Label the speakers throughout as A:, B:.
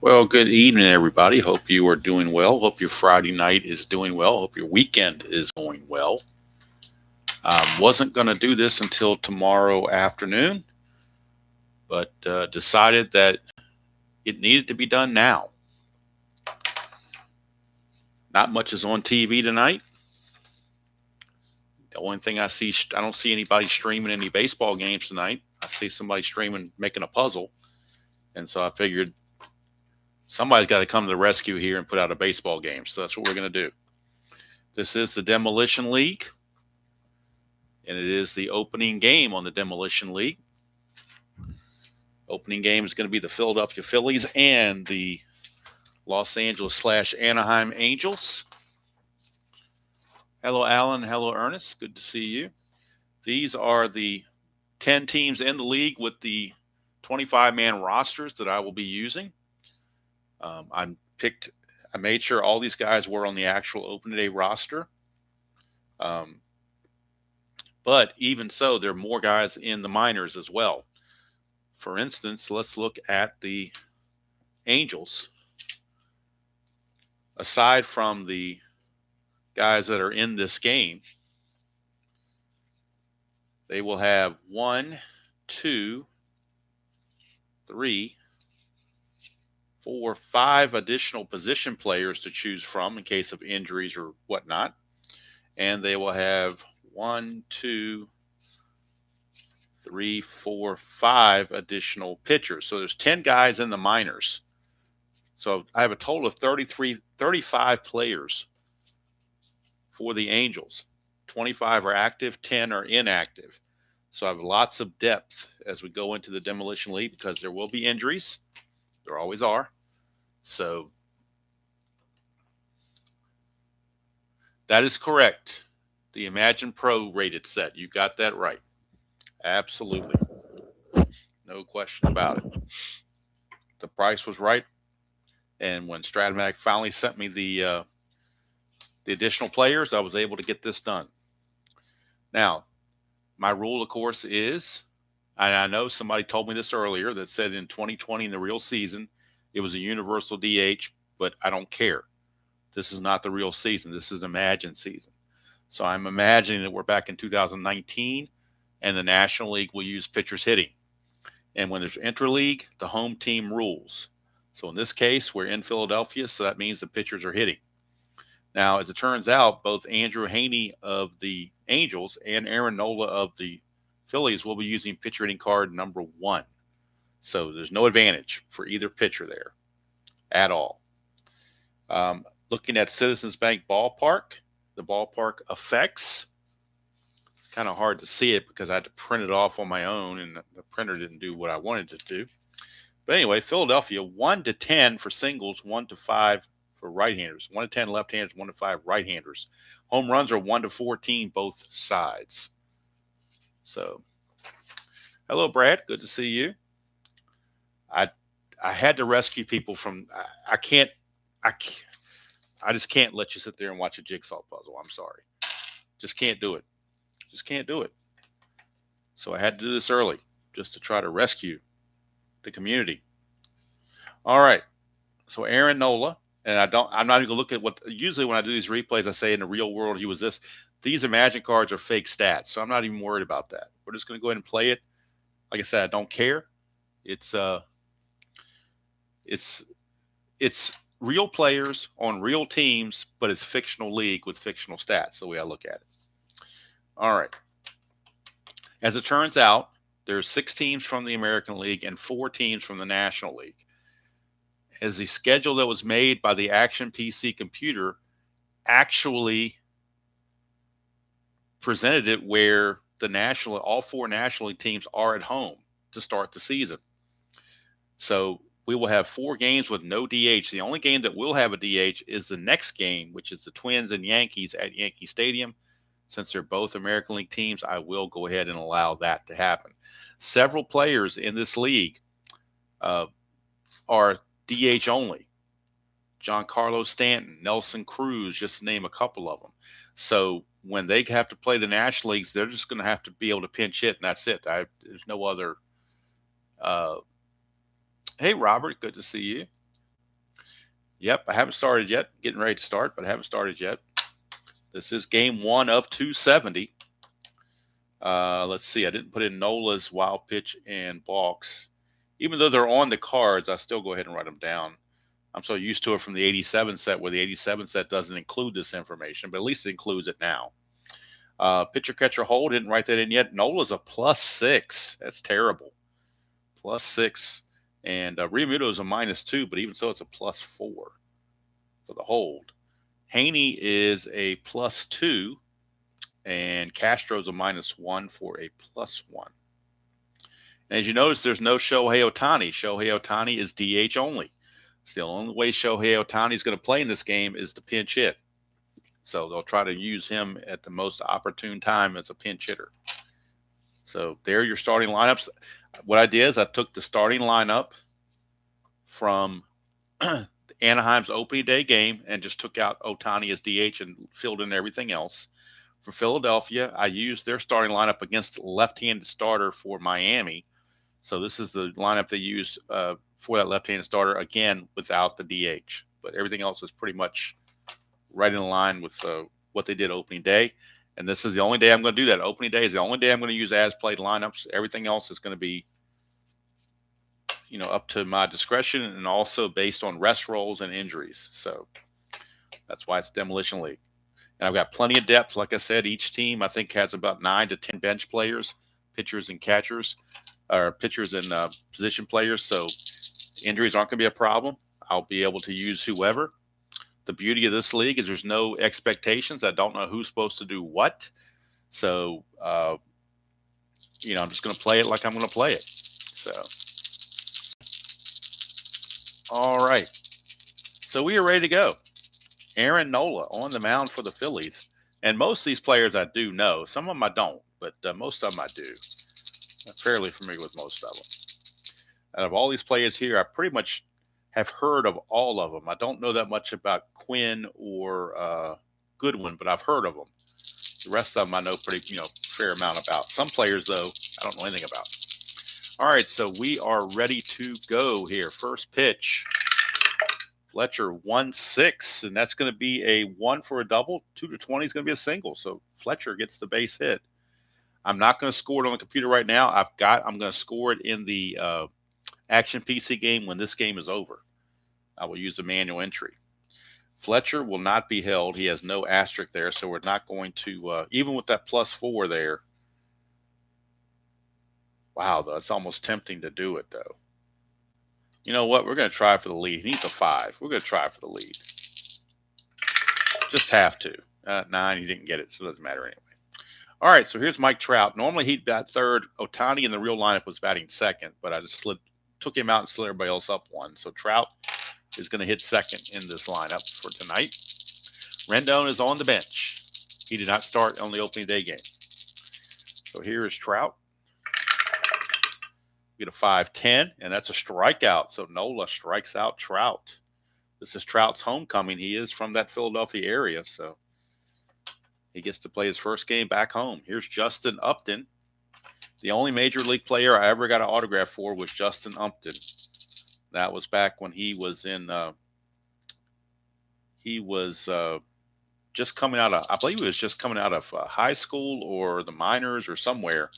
A: Well, good evening, everybody. Hope you are doing well. Hope your Friday night is doing well. Hope your weekend is going well. Wasn't going to do this until tomorrow afternoon, but decided that it needed to be done now. Not much is on TV tonight. The only thing I don't see anybody streaming any baseball games tonight. I see somebody streaming, making a puzzle. And so I figured somebody's got to come to the rescue here and put out a baseball game. So that's what we're going to do. This is the Demolition League, and it is the opening game on the Demolition League. Opening game is going to be the Philadelphia Phillies and the Los Angeles/Anaheim Angels. Hello, Alan. Hello, Ernest. Good to see you. These are the 10 teams in the league with the 25-man rosters that I will be using. I made sure all these guys were on the actual opening day roster. But even so, there are more guys in the minors as well. For instance, let's look at the Angels. Aside from the guys that are in this game, they will have 1, 2, 3, 4, 5 additional position players to choose from in case of injuries or whatnot. And they will have 1, 2, 3, 4, 5 additional pitchers. So there's 10 guys in the minors. So I have a total of 35 players for the Angels. 25 are active, 10 are inactive. So I have lots of depth as we go into the Demolition League because there will be injuries. There always are. So that is correct. The Imagine Pro rated set. You got that right. Absolutely. No question about it. The price was right. And when Strat-O-Matic finally sent me the additional players, I was able to get this done. Now, my rule, of course, is, and I know somebody told me this earlier that said in 2020 in the real season, it was a universal DH, but I don't care. This is not the real season. This is Imagine season. So I'm imagining that we're back in 2019 and the National League will use pitchers hitting. And when there's interleague, the home team rules. So in this case, we're in Philadelphia, so that means the pitchers are hitting. Now, as it turns out, both Andrew Haney of the Angels and Aaron Nola of the Phillies will be using pitcher hitting card number 1. So there's no advantage for either pitcher there at all. Looking at Citizens Bank Ballpark, the ballpark effects. It's kind of hard to see it because I had to print it off on my own, and the printer didn't do what I wanted it to do. But anyway, Philadelphia, 1 to 10 for singles, 1 to 5 for right-handers, 1 to 10 left-handers, 1 to 5 right-handers. Home runs are 1 to 14 both sides. So, hello, Brad. Good to see you. I had to rescue people from. I just can't let you sit there and watch a jigsaw puzzle. I'm sorry. Just can't do it. Just can't do it. So I had to do this early just to try to rescue the community. All right. So Aaron Nola, and I'm not even gonna look at what usually when I do these replays, I say in the real world he was this. These Imagine cards are fake stats, so I'm not even worried about that. We're just gonna go ahead and play it. Like I said, I don't care. It's real players on real teams, but it's fictional league with fictional stats, the way I look at it. All right. As it turns out, there's 6 teams from the American League and 4 teams from the National League. As the schedule that was made by the Action PC computer actually presented it where all 4 National League teams are at home to start the season. So we will have 4 games with no DH. The only game that will have a DH is the next game, which is the Twins and Yankees at Yankee Stadium. Since they're both American League teams, I will go ahead and allow that to happen. Several players in this league are DH only. Giancarlo Stanton, Nelson Cruz, just to name a couple of them. So when they have to play the National Leagues, they're just going to have to be able to pinch hit, and that's it. There's no other. Hey, Robert, good to see you. Yep, I haven't started yet. Getting ready to start, but I haven't started yet. This is game 1 of 270. Let's see. I didn't put in Nola's wild pitch and balks. Even though they're on the cards, I still go ahead and write them down. I'm so used to it from the 87 set, where the 87 set doesn't include this information, but at least it includes it now. Pitcher catcher hold, didn't write that in yet. Nola's a +6. That's terrible. +6. And Realmuto is a -2, but even so, it's a +4 for the hold. Haney is a +2, and Castro's a -1 for a +1. And as you notice, there's no Shohei Ohtani. Shohei Ohtani is DH only. It's the only way Shohei Ohtani is going to play in this game is to pinch hit. So they'll try to use him at the most opportune time as a pinch hitter. So there are your starting lineups. What I did is I took the starting lineup from Anaheim's opening day game and just took out Ohtani as DH and filled in everything else. For Philadelphia, I used their starting lineup against left-handed starter for Miami. So this is the lineup they used for that left-handed starter, again, without the DH. But everything else is pretty much right in line with what they did opening day. And this is the only day I'm going to do that. Opening day is the only day I'm going to use as-played lineups. Everything else is going to be, up to my discretion, and also based on rest rolls and injuries. So that's why it's Demolition League. And I've got plenty of depth. Like I said, each team I think has about 9 to 10 bench players, pitchers and catchers, or pitchers and position players. So injuries aren't going to be a problem. I'll be able to use whoever. The beauty of this league is there's no expectations. I don't know who's supposed to do what. So, I'm just going to play it like I'm going to play it. So, all right. So we are ready to go. Aaron Nola on the mound for the Phillies. And most of these players I do know. Some of them I don't, but most of them I do. I'm fairly familiar with most of them. Out of all these players here, I pretty much have heard of all of them. I don't know that much about Quinn or Goodwin, but I've heard of them. The rest of them I know pretty, fair amount about. Some players, though, I don't know anything about. All right, so we are ready to go here. First pitch. Fletcher 1-6, and that's going to be a 1 for a double. 2 to 20 is going to be a single. So Fletcher gets the base hit. I'm not going to score it on the computer right now. I'm going to score it in the Action PC game when this game is over. I will use the manual entry. Fletcher will not be held. He has no asterisk there, so we're not going to, even with that +4 there. Wow, that's almost tempting to do it, though. You know what? We're going to try for the lead. He needs a 5. We're going to try for the lead. Just have to. 9, he didn't get it, so it doesn't matter anyway. All right, so here's Mike Trout. Normally he'd bat third. Ohtani in the real lineup was batting second, but I just took him out and slid everybody else up 1. So Trout is going to hit second in this lineup for tonight. Rendon is on the bench. He did not start on the opening day game. So here is Trout. Get a 5-10, and that's a strikeout. So Nola strikes out Trout. This is Trout's homecoming. He is from that Philadelphia area, so he gets to play his first game back home. Here's Justin Upton. The only major league player I ever got an autograph for was Justin Upton. That was back when he was in just coming out of, I believe he was just coming out of high school or the minors or somewhere.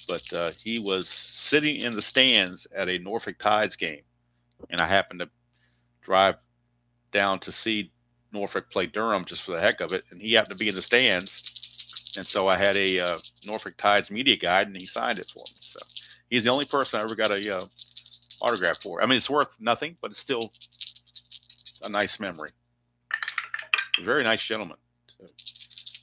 A: But he was sitting in the stands at a Norfolk Tides game, and I happened to drive down to see Norfolk play Durham just for the heck of it, and he happened to be in the stands, and so I had a Norfolk Tides media guide, and he signed it for me. So he's the only person I ever got a autograph for. I mean, it's worth nothing, but it's still a nice memory. A very nice gentleman. So,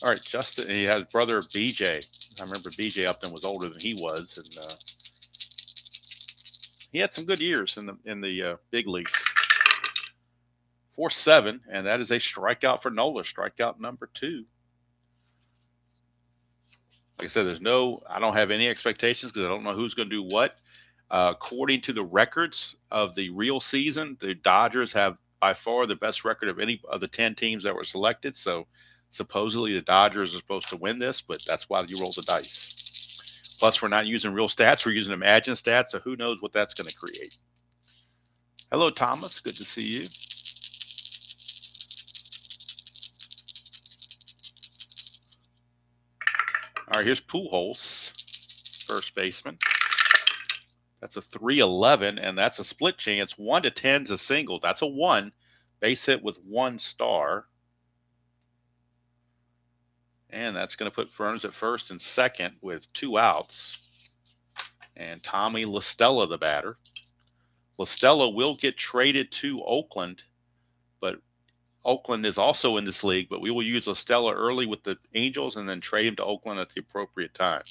A: all right, Justin, he has brother BJ. I remember BJ Upton was older than he was, and he had some good years in the big leagues. 4-7, and that is a strikeout for Nola. Strikeout number 2. Like I said, I don't have any expectations because I don't know who's going to do what. According to the records of the real season, the Dodgers have by far the best record of any of the 10 teams that were selected. So supposedly the Dodgers are supposed to win this, but that's why you roll the dice. Plus, we're not using real stats. We're using imagined stats, so who knows what that's going to create. Hello, Thomas. Good to see you. right, here's Pujols, first baseman. That's a 311, and that's a split chance. 1 to 10 is a single. That's a 1. Base hit with 1 star. And that's going to put Ferns at first and second with 2 outs. And Tommy La Stella, the batter. La Stella will get traded to Oakland, but Oakland is also in this league, but we will use La Stella early with the Angels and then trade him to Oakland at the appropriate time.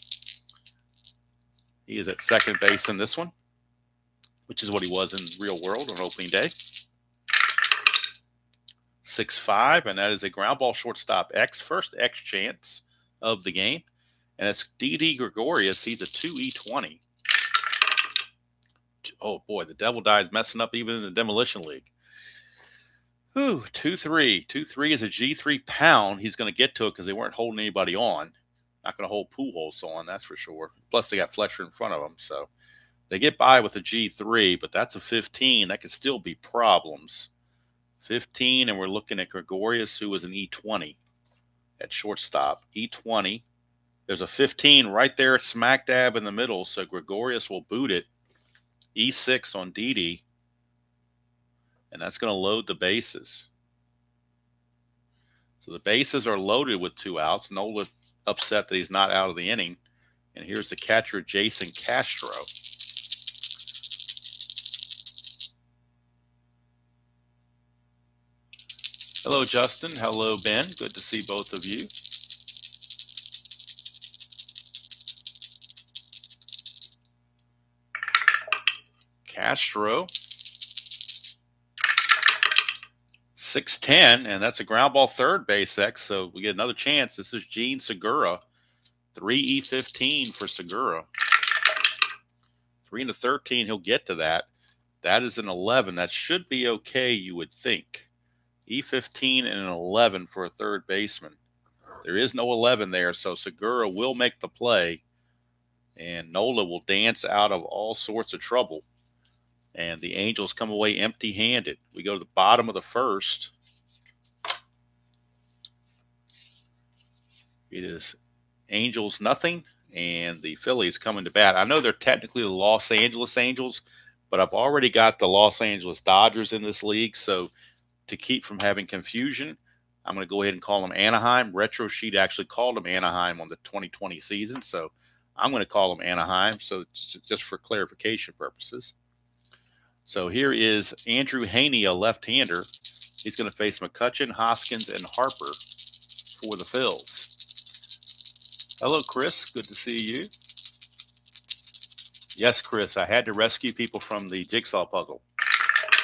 A: He is at second base in this one, which is what he was in real world on opening day. 6-5, and that is a ground ball shortstop X, first X chance of the game. And it's Didi Gregorius. He's a 2E20. Oh, boy, the Devil Dies messing up even in the Demolition League. 2-3. 2-3 is a G3 pound. He's going to get to it because they weren't holding anybody on. Not going to hold Pujols on, that's for sure. Plus, they got Fletcher in front of them, so they get by with a G3, but that's a 15. That could still be problems. 15, and we're looking at Gregorius, who is an E20 at shortstop. E20. There's a 15 right there, smack dab in the middle, so Gregorius will boot it. E6 on Didi, and that's going to load the bases. So the bases are loaded with 2 outs. Nola upset that he's not out of the inning. And here's the catcher, Jason Castro. Hello, Justin. Hello, Ben. Good to see both of you. Castro. 6-10, and that's a ground ball third base X, so we get another chance. This is Gene Segura. 3E15 for Segura. 3 into 13, he'll get to that. That is an 11. That should be okay, you would think. E15 and an 11 for a third baseman. There is no 11 there, so Segura will make the play, and Nola will dance out of all sorts of trouble. And the Angels come away empty-handed. We go to the bottom of the first. It is Angels nothing, and the Phillies coming to bat. I know they're technically the Los Angeles Angels, but I've already got the Los Angeles Dodgers in this league, so to keep from having confusion, I'm going to go ahead and call them Anaheim. Retro Sheet actually called them Anaheim on the 2020 season, so I'm going to call them Anaheim, so just for clarification purposes. So here is Andrew Haney, a left-hander. He's going to face McCutchen, Hoskins, and Harper for the Phils. Hello, Chris. Good to see you. Yes, Chris, I had to rescue people from the jigsaw puzzle.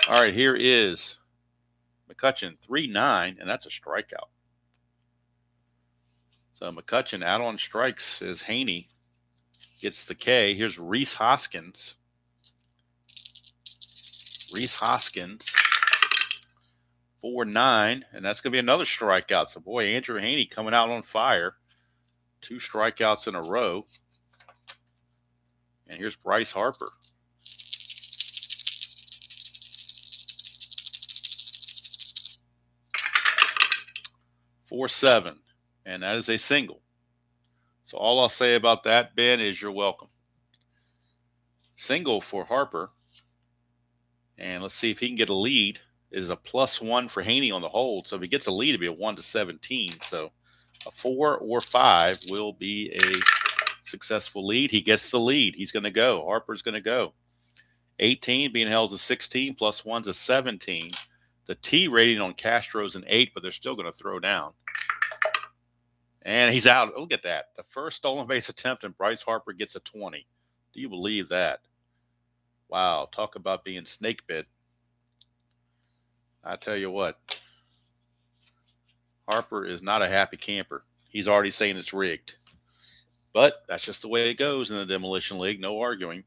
A: All right, here is McCutchen, 3-9, and that's a strikeout. So McCutchen out on strikes as Haney gets the K. Here's Rhys Hoskins. Rhys Hoskins, 4-9, and that's going to be another strikeout. So, boy, Andrew Haney coming out on fire. 2 strikeouts in a row. And here's Bryce Harper. .47, and that is a single. So all I'll say about that, Ben, is you're welcome. Single for Harper. And let's see if he can get a lead. It is a +1 for Haney on the hold. So if he gets a lead, it'll be a 1-17. So a 4 or 5 will be a successful lead. He gets the lead. He's going to go. Harper's going to go. 18 being held as a 16, +1's a 17. The T rating on Castro's an 8, but they're still going to throw down. And he's out. Look at that. The first stolen base attempt, and Bryce Harper gets a 20. Do you believe that? Wow, talk about being snake bit. I tell you what, Harper is not a happy camper. He's already saying it's rigged. But that's just the way it goes in the Demolition League. No arguing.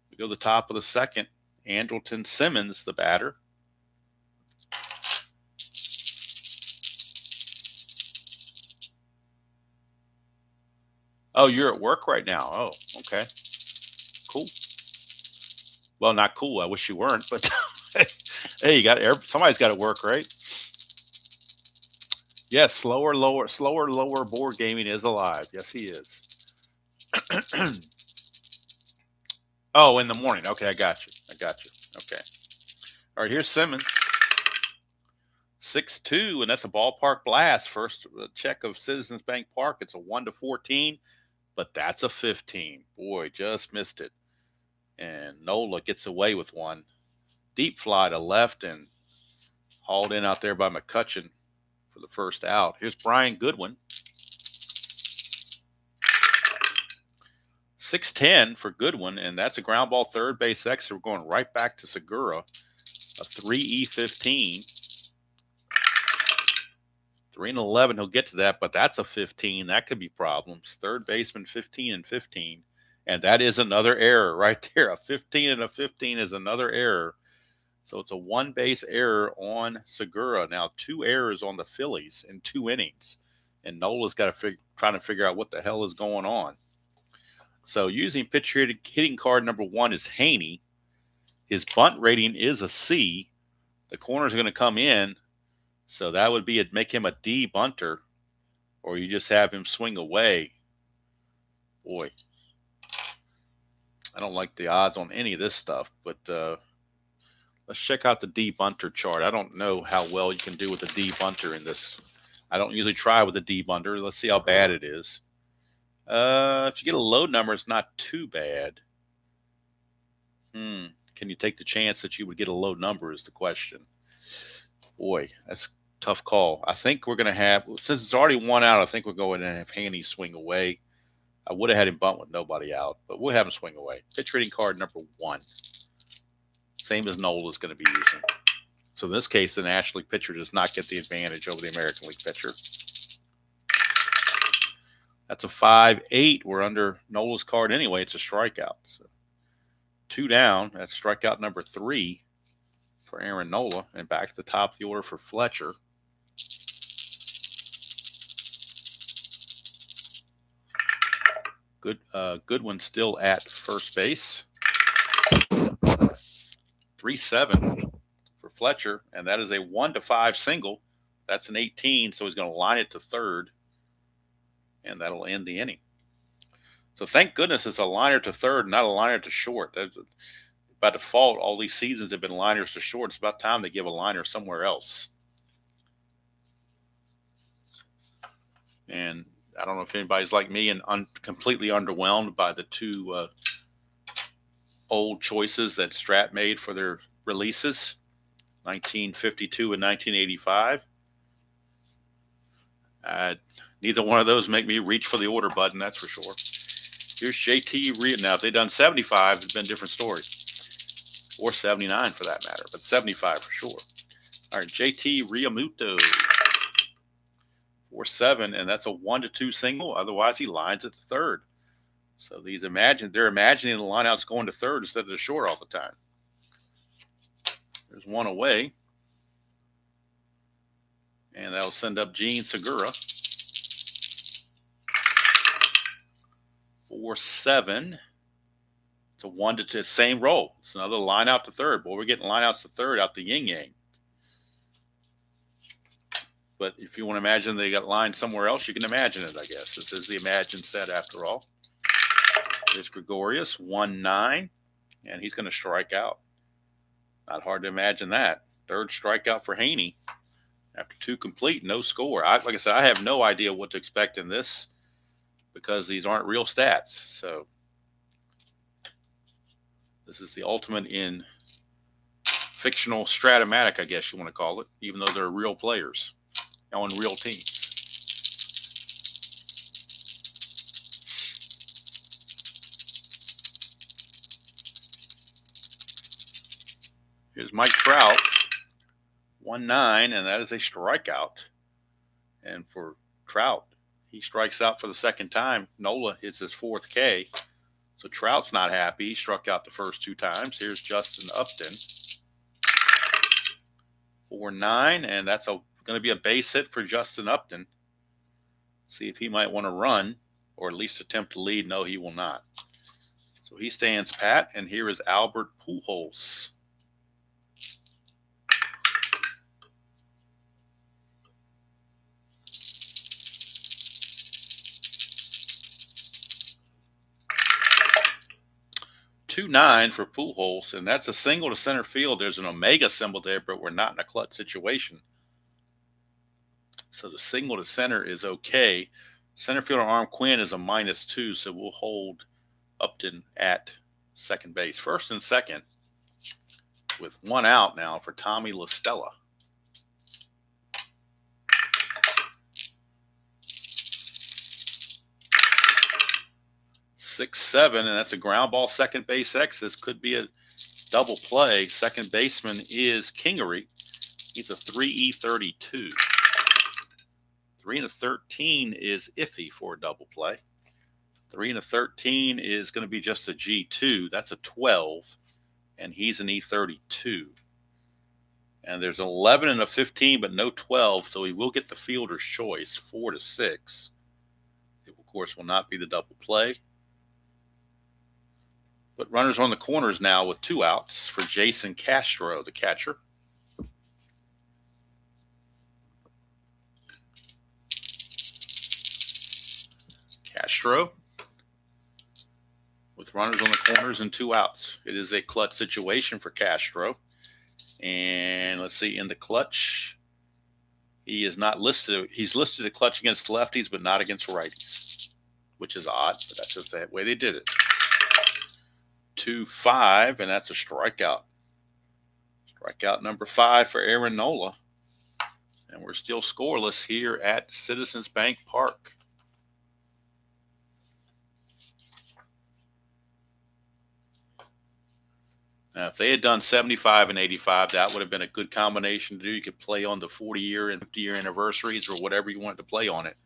A: We go to the top of the second. Andrelton Simmons, the batter. Oh, you're at work right now. Oh, okay. Cool. Well, not cool. I wish you weren't, but hey, somebody's got to work, right? Yes, slower board gaming is alive. Yes, he is. Oh, in the morning. Okay, I got you. Okay. All right, here's Simmons. 6-2, and that's a ballpark blast. First check of Citizens Bank Park. It's a 1-14, but that's a 15. Boy, just missed it. And Nola gets away with one. Deep fly to left and hauled in out there by McCutcheon for the first out. Here's Brian Goodwin. 6-10 for Goodwin, and that's a ground ball third base extra. We're going right back to Segura. A 3E15. 3-11, he'll get to that, but that's a 15. That could be problems. Third baseman 15 and 15. And that is another error right there. A 15 and a 15 is another error. So it's a one base error on Segura. Now 2 errors on the Phillies in 2 innings. And Nola's got to trying to figure out what the hell is going on. So using pitcher hitting card number 1 is Haney. His bunt rating is a C. The corners are going to come in. So that would be make him a D bunter, or you just have him swing away. Boy, I don't like the odds on any of this stuff, but let's check out the D bunter chart. I don't know how well you can do with a D bunter in this. I don't usually try with a D bunter. Let's see how bad it is. If you get a low number, it's not too bad. Can you take the chance that you would get a low number is the question. Boy, that's tough call. I think we're going to have, since it's already 1 out, I think we're going to have Haney swing away. I would have had him bunt with nobody out, but we'll have him swing away. Pitch rating card number 1. Same as Nola is going to be using. So in this case, the National League pitcher does not get the advantage over the American League pitcher. That's a 5-8. We're under Nola's card anyway. It's a strikeout. So 2 down. That's strikeout number 3 for Aaron Nola. And back to the top of the order for Fletcher. Goodwin still at first base. 3-7 for Fletcher, and that is a 1-5 single. That's an 18, so he's going to line it to third, and that'll end the inning. So thank goodness it's a liner to third, not a liner to short. By default, all these seasons have been liners to short. It's about time they give a liner somewhere else. And I don't know if anybody's like me and completely underwhelmed by the 2 old choices that Strat made for their releases, 1952 and 1985. Neither one of those make me reach for the order button, that's for sure. Here's JT Ria. Now, if they'd done 75, it's been a different story. Or 79 for that matter, but 75 for sure. All right, JT Realmuto. 4-7, and that's a 1-2 single. Otherwise, he lines at the third. So they're imagining the lineout's going to third instead of the short all the time. There's one away. And that'll send up Gene Segura. 4-7. It's a 1-2, same roll. It's another line out to third. Boy, we're getting line outs to third out the yin-yang. But if you want to imagine they got lined somewhere else, you can imagine it, I guess. This is the Imagine set after all. There's Gregorius, 1-9, and he's going to strike out. Not hard to imagine that. Third strikeout for Haney. After 2 complete, no score. Like I said, I have no idea what to expect in this because these aren't real stats. So this is the ultimate in fictional Strat-O-Matic, I guess you want to call it, even though they're real players on real teams. Here's Mike Trout, 1-9, and that is a strikeout. And for Trout, he strikes out for the second time. Nola hits his 4th K. So Trout's not happy. He struck out the first 2 times. Here's Justin Upton. 4-9, and that's going to be a base hit for Justin Upton. See if he might want to run or at least attempt to lead. No, he will not. So he stands pat, and here is Albert Pujols. 2-9 for Pujols, and that's a single to center field. There's an omega symbol there, but we're not in a clutch situation. So the single to center is okay. Center fielder Arm Quinn is a -2, so we'll hold Upton at second base. First and second with one out now for Tommy La Stella. Six, 7, and that's a ground ball second base X. This could be a double play. Second baseman is Kingery. He's a 3E32. 3 and a 13 is iffy for a double play. 3 and a 13 is going to be just a G2. That's a 12, and he's an E32. And there's an 11 and a 15, but no 12, so he will get the fielder's choice, 4 to 6. It, of course, will not be the double play. But runners on the corners now with 2 outs for Jason Castro, the catcher. Castro with runners on the corners and 2 outs. It is a clutch situation for Castro. And let's see, in the clutch, he is not listed. He's listed a clutch against lefties, but not against righties, which is odd, but that's just the way they did it. 2-5, and that's a strikeout. Strikeout number 5 for Aaron Nola. And we're still scoreless here at Citizens Bank Park. Now, if they had done 75 and 85, that would have been a good combination to do. You could play on the 40-year and 50-year anniversaries or whatever you wanted to play on it.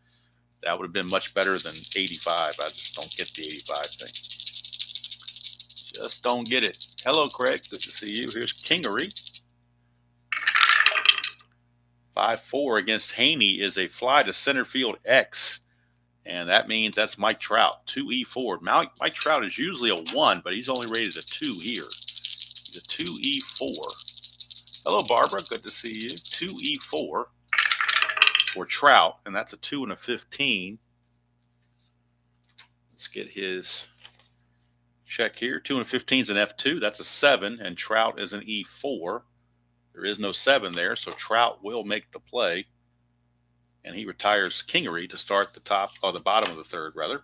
A: That would have been much better than 85. I just don't get the 85 thing. Just don't get it. Hello, Craig. Good to see you. Here's Kingery. 5-4 against Haney is a fly to center field X. And that means that's Mike Trout, 2E4. Mike Trout is usually a 1, but he's only rated a 2 here. He's a 2E4. Hello, Barbara. Good to see you. 2E4 for Trout, and that's a 2 and a 15. Let's get his check here. 2 and 15 is an F2. That's a 7, and Trout is an E4. There is no 7 there, so Trout will make the play. And he retires Kingery to start the top or the bottom of the third, rather.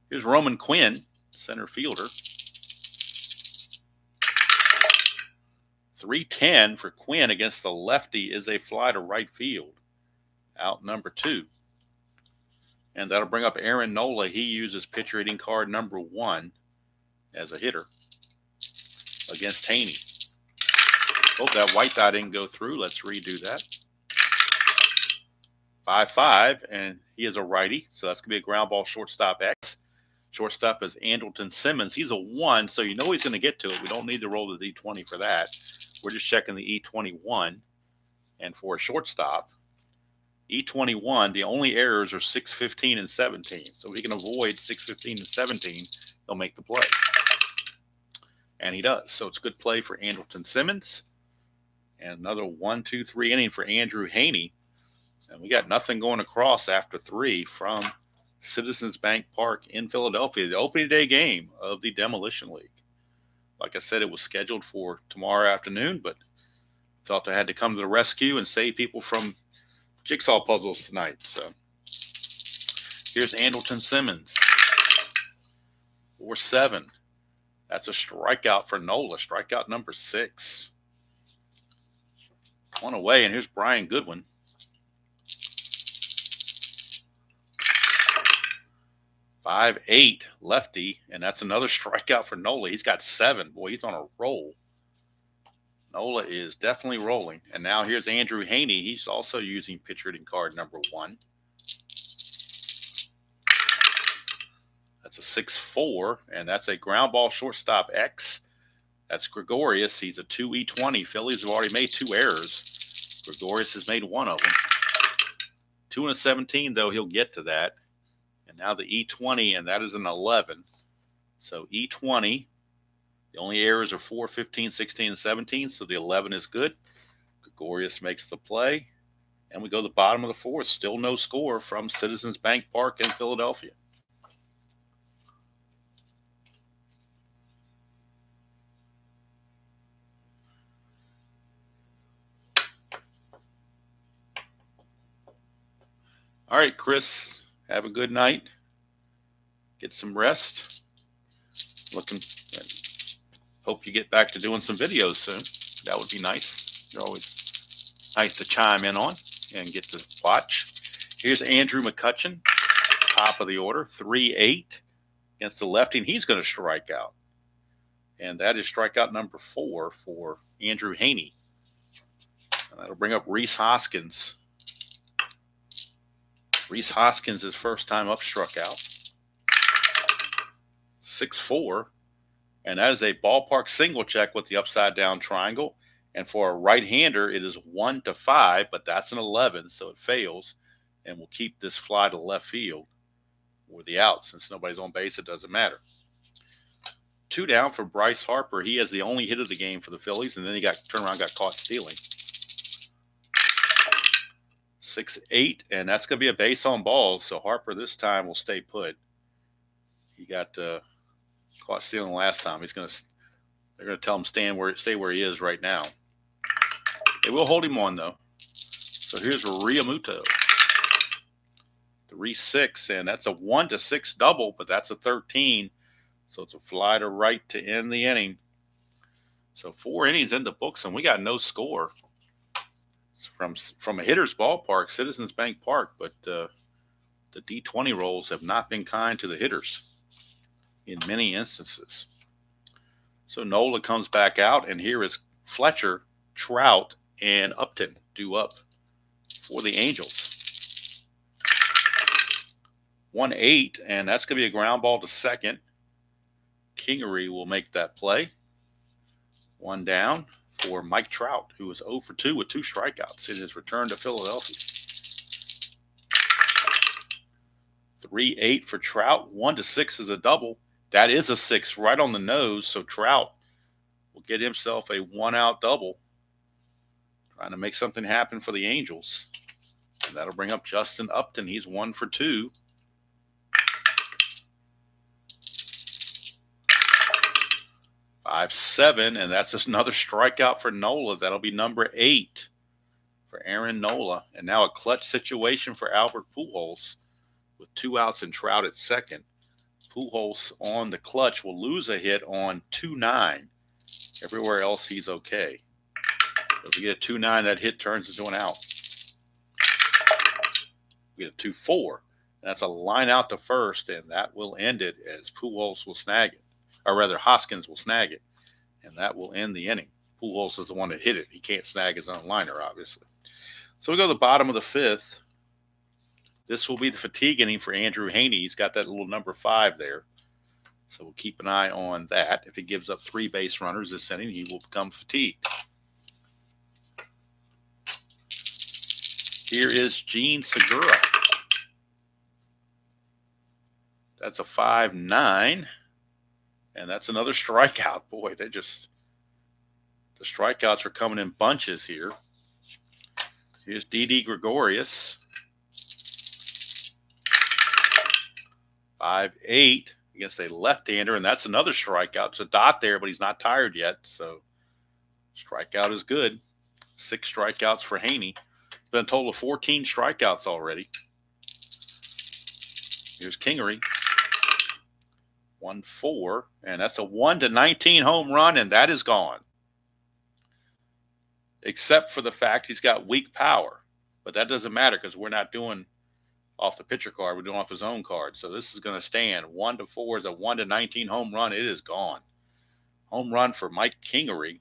A: Here's Roman Quinn, center fielder. 3-10 for Quinn against the lefty is a fly to right field. Out number 2. And that'll bring up Aaron Nola. He uses pitcher hitting card number 1 as a hitter against Haney. Hope that white dot didn't go through. Let's redo that. 5-5, and he is a righty, so that's going to be a ground ball shortstop X. Shortstop is Andrelton Simmons. He's a 1, so you know he's going to get to it. We don't need to roll the D20 for that. We're just checking the E21. And for a shortstop, E21, the only errors are 6, 15, and 17. So if he can avoid 6, 15, and 17, he'll make the play. And he does. So it's a good play for Andrelton Simmons. And another 1, 2, 3 inning for Andrew Haney. And we got nothing going across after 3 from Citizens Bank Park in Philadelphia, the opening day game of the Demolition League. Like I said, it was scheduled for tomorrow afternoon, but felt I had to come to the rescue and save people from jigsaw puzzles tonight. So here's Andrelton Simmons. 4-7. That's a strikeout for Nola, strikeout number 6. 1 away, and here's Brian Goodwin. 5-8 lefty, and that's another strikeout for Nola. He's got 7. Boy, he's on a roll. Nola is definitely rolling. And now here's Andrew Haney. He's also using pitcher hitting card number 1. That's a 6-4, and that's a ground ball shortstop X. That's Gregorius. He's a 2E20. Phillies have already made 2 errors. Gregorius has made 1 of them. 2 and a 17, though, he'll get to that. And now the E20, and that is an 11. So E20, the only errors are 4, 15, 16, and 17. So the 11 is good. Gregorius makes the play. And we go to the bottom of the 4th. Still no score from Citizens Bank Park in Philadelphia. All right, Chris, have a good night. Get some rest. Looking, hope you get back to doing some videos soon. That would be nice. They're always nice to chime in on and get to watch. Here's Andrew McCutcheon, top of the order, 3-8 against the lefty, and he's going to strike out. And that is strikeout number 4 for Andrew Haney. And that'll bring up Rhys Hoskins. Rhys Hoskins, his first time up, struck out. 6-4. And that is a ballpark single check with the upside down triangle. And for a right-hander, it is 1-5, but that's an 11, so it fails. And we'll keep this fly to left field or the out. Since nobody's on base, it doesn't matter. 2 down for Bryce Harper. He has the only hit of the game for the Phillies, and then he got turned around, got caught stealing. 6-8, and that's going to be a base on balls. So Harper this time will stay put. He got caught stealing last time. They're going to tell him stay where he is right now. They will hold him on though. So here's Realmuto. 3-6, and that's a 1-6 double, but that's a 13. So it's a fly to right to end the inning. So 4 innings in the books, and we got no score. It's from a hitter's ballpark, Citizens Bank Park, but the D20 rolls have not been kind to the hitters in many instances. So Nola comes back out, and here is Fletcher, Trout, and Upton due up for the Angels. 1-8, and that's going to be a ground ball to second. Kingery will make that play. 1 down for Mike Trout, who was 0 for 2 with 2 strikeouts in his return to Philadelphia. 3-8 for Trout. 1-6 is a double. That is a 6 right on the nose, so Trout will get himself a 1-out double, trying to make something happen for the Angels. And that'll bring up Justin Upton. He's 1 for 2. 5-7, and that's just another strikeout for Nola. That'll be number 8 for Aaron Nola. And now a clutch situation for Albert Pujols with 2 outs and Trout at second. Pujols on the clutch will lose a hit on 2-9. Everywhere else, he's okay. If we get a 2-9, that hit turns into an out. We get a 2-4. That's a line out to first, and that will end it as Pujols will snag it. Or rather, Hoskins will snag it, and that will end the inning. Pujols is the one that hit it. He can't snag his own liner, obviously. So we go to the bottom of the 5th. This will be the fatigue inning for Andrew Haney. He's got that little number 5 there. So we'll keep an eye on that. If he gives up 3 base runners this inning, he will become fatigued. Here is Gene Segura. That's a 5-9. And that's another strikeout. Boy, the strikeouts are coming in bunches here. Here's Didi Gregorius. 5-8 against a left-hander, and that's another strikeout. There's a dot there, but he's not tired yet, so strikeout is good. 6 strikeouts for Haney. It's been a total of 14 strikeouts already. Here's Kingery. 1-4, and that's a 1-19 home run, and that is gone. Except for the fact he's got weak power, but that doesn't matter because we're not doing off the pitcher card. We're doing off his own card, so this is going to stand. 1-4 is a 1-19 home run. It is gone. Home run for Mike Kingery,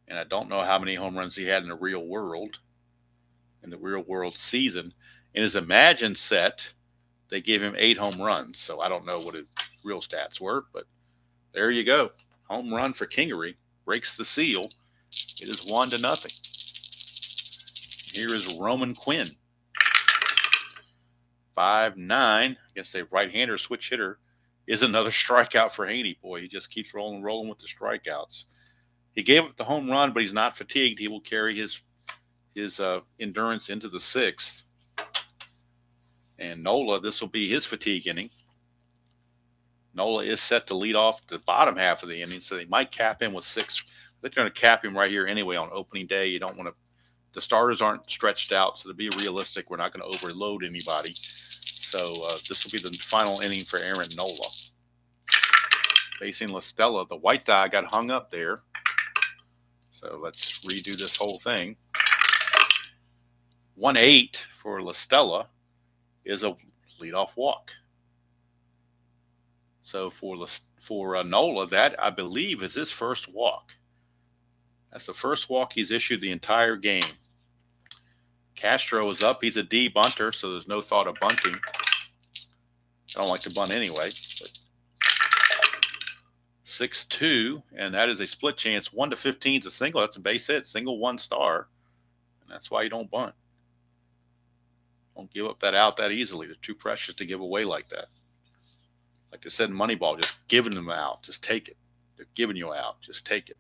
A: and I don't know how many home runs he had in the real world season. In his Imagine set, they gave him 8 home runs, so I don't know what his real stats were, but there you go. Home run for Kingery. Breaks the seal. It is 1-0. Here is Roman Quinn. 5-9 against a right-hander switch hitter is another strikeout for Haney. Boy, he just keeps rolling with the strikeouts. He gave up the home run, but he's not fatigued. He will carry his endurance into the 6th. And Nola, this will be his fatigue inning. Nola is set to lead off the bottom half of the inning, so they might cap him with 6. They're going to cap him right here anyway on opening day. You don't want to the starters aren't stretched out, so to be realistic, we're not going to overload anybody. So this will be the final inning for Aaron Nola. Facing La Stella, the white die got hung up there. So let's redo this whole thing. 1-8 for La Stella is a leadoff walk. So for Nola, that I believe is his first walk. That's the first walk he's issued the entire game. Castro is up. He's a D bunter, so there's no thought of bunting. I don't like to bunt anyway. 6-2, and that is a split chance. 1-15 is a single. That's a base hit. Single 1 star, and that's why you don't bunt. Don't give up that out that easily. They're too precious to give away like that. Like they said in Moneyball, just giving them out. Just take it. They're giving you out. Just take it.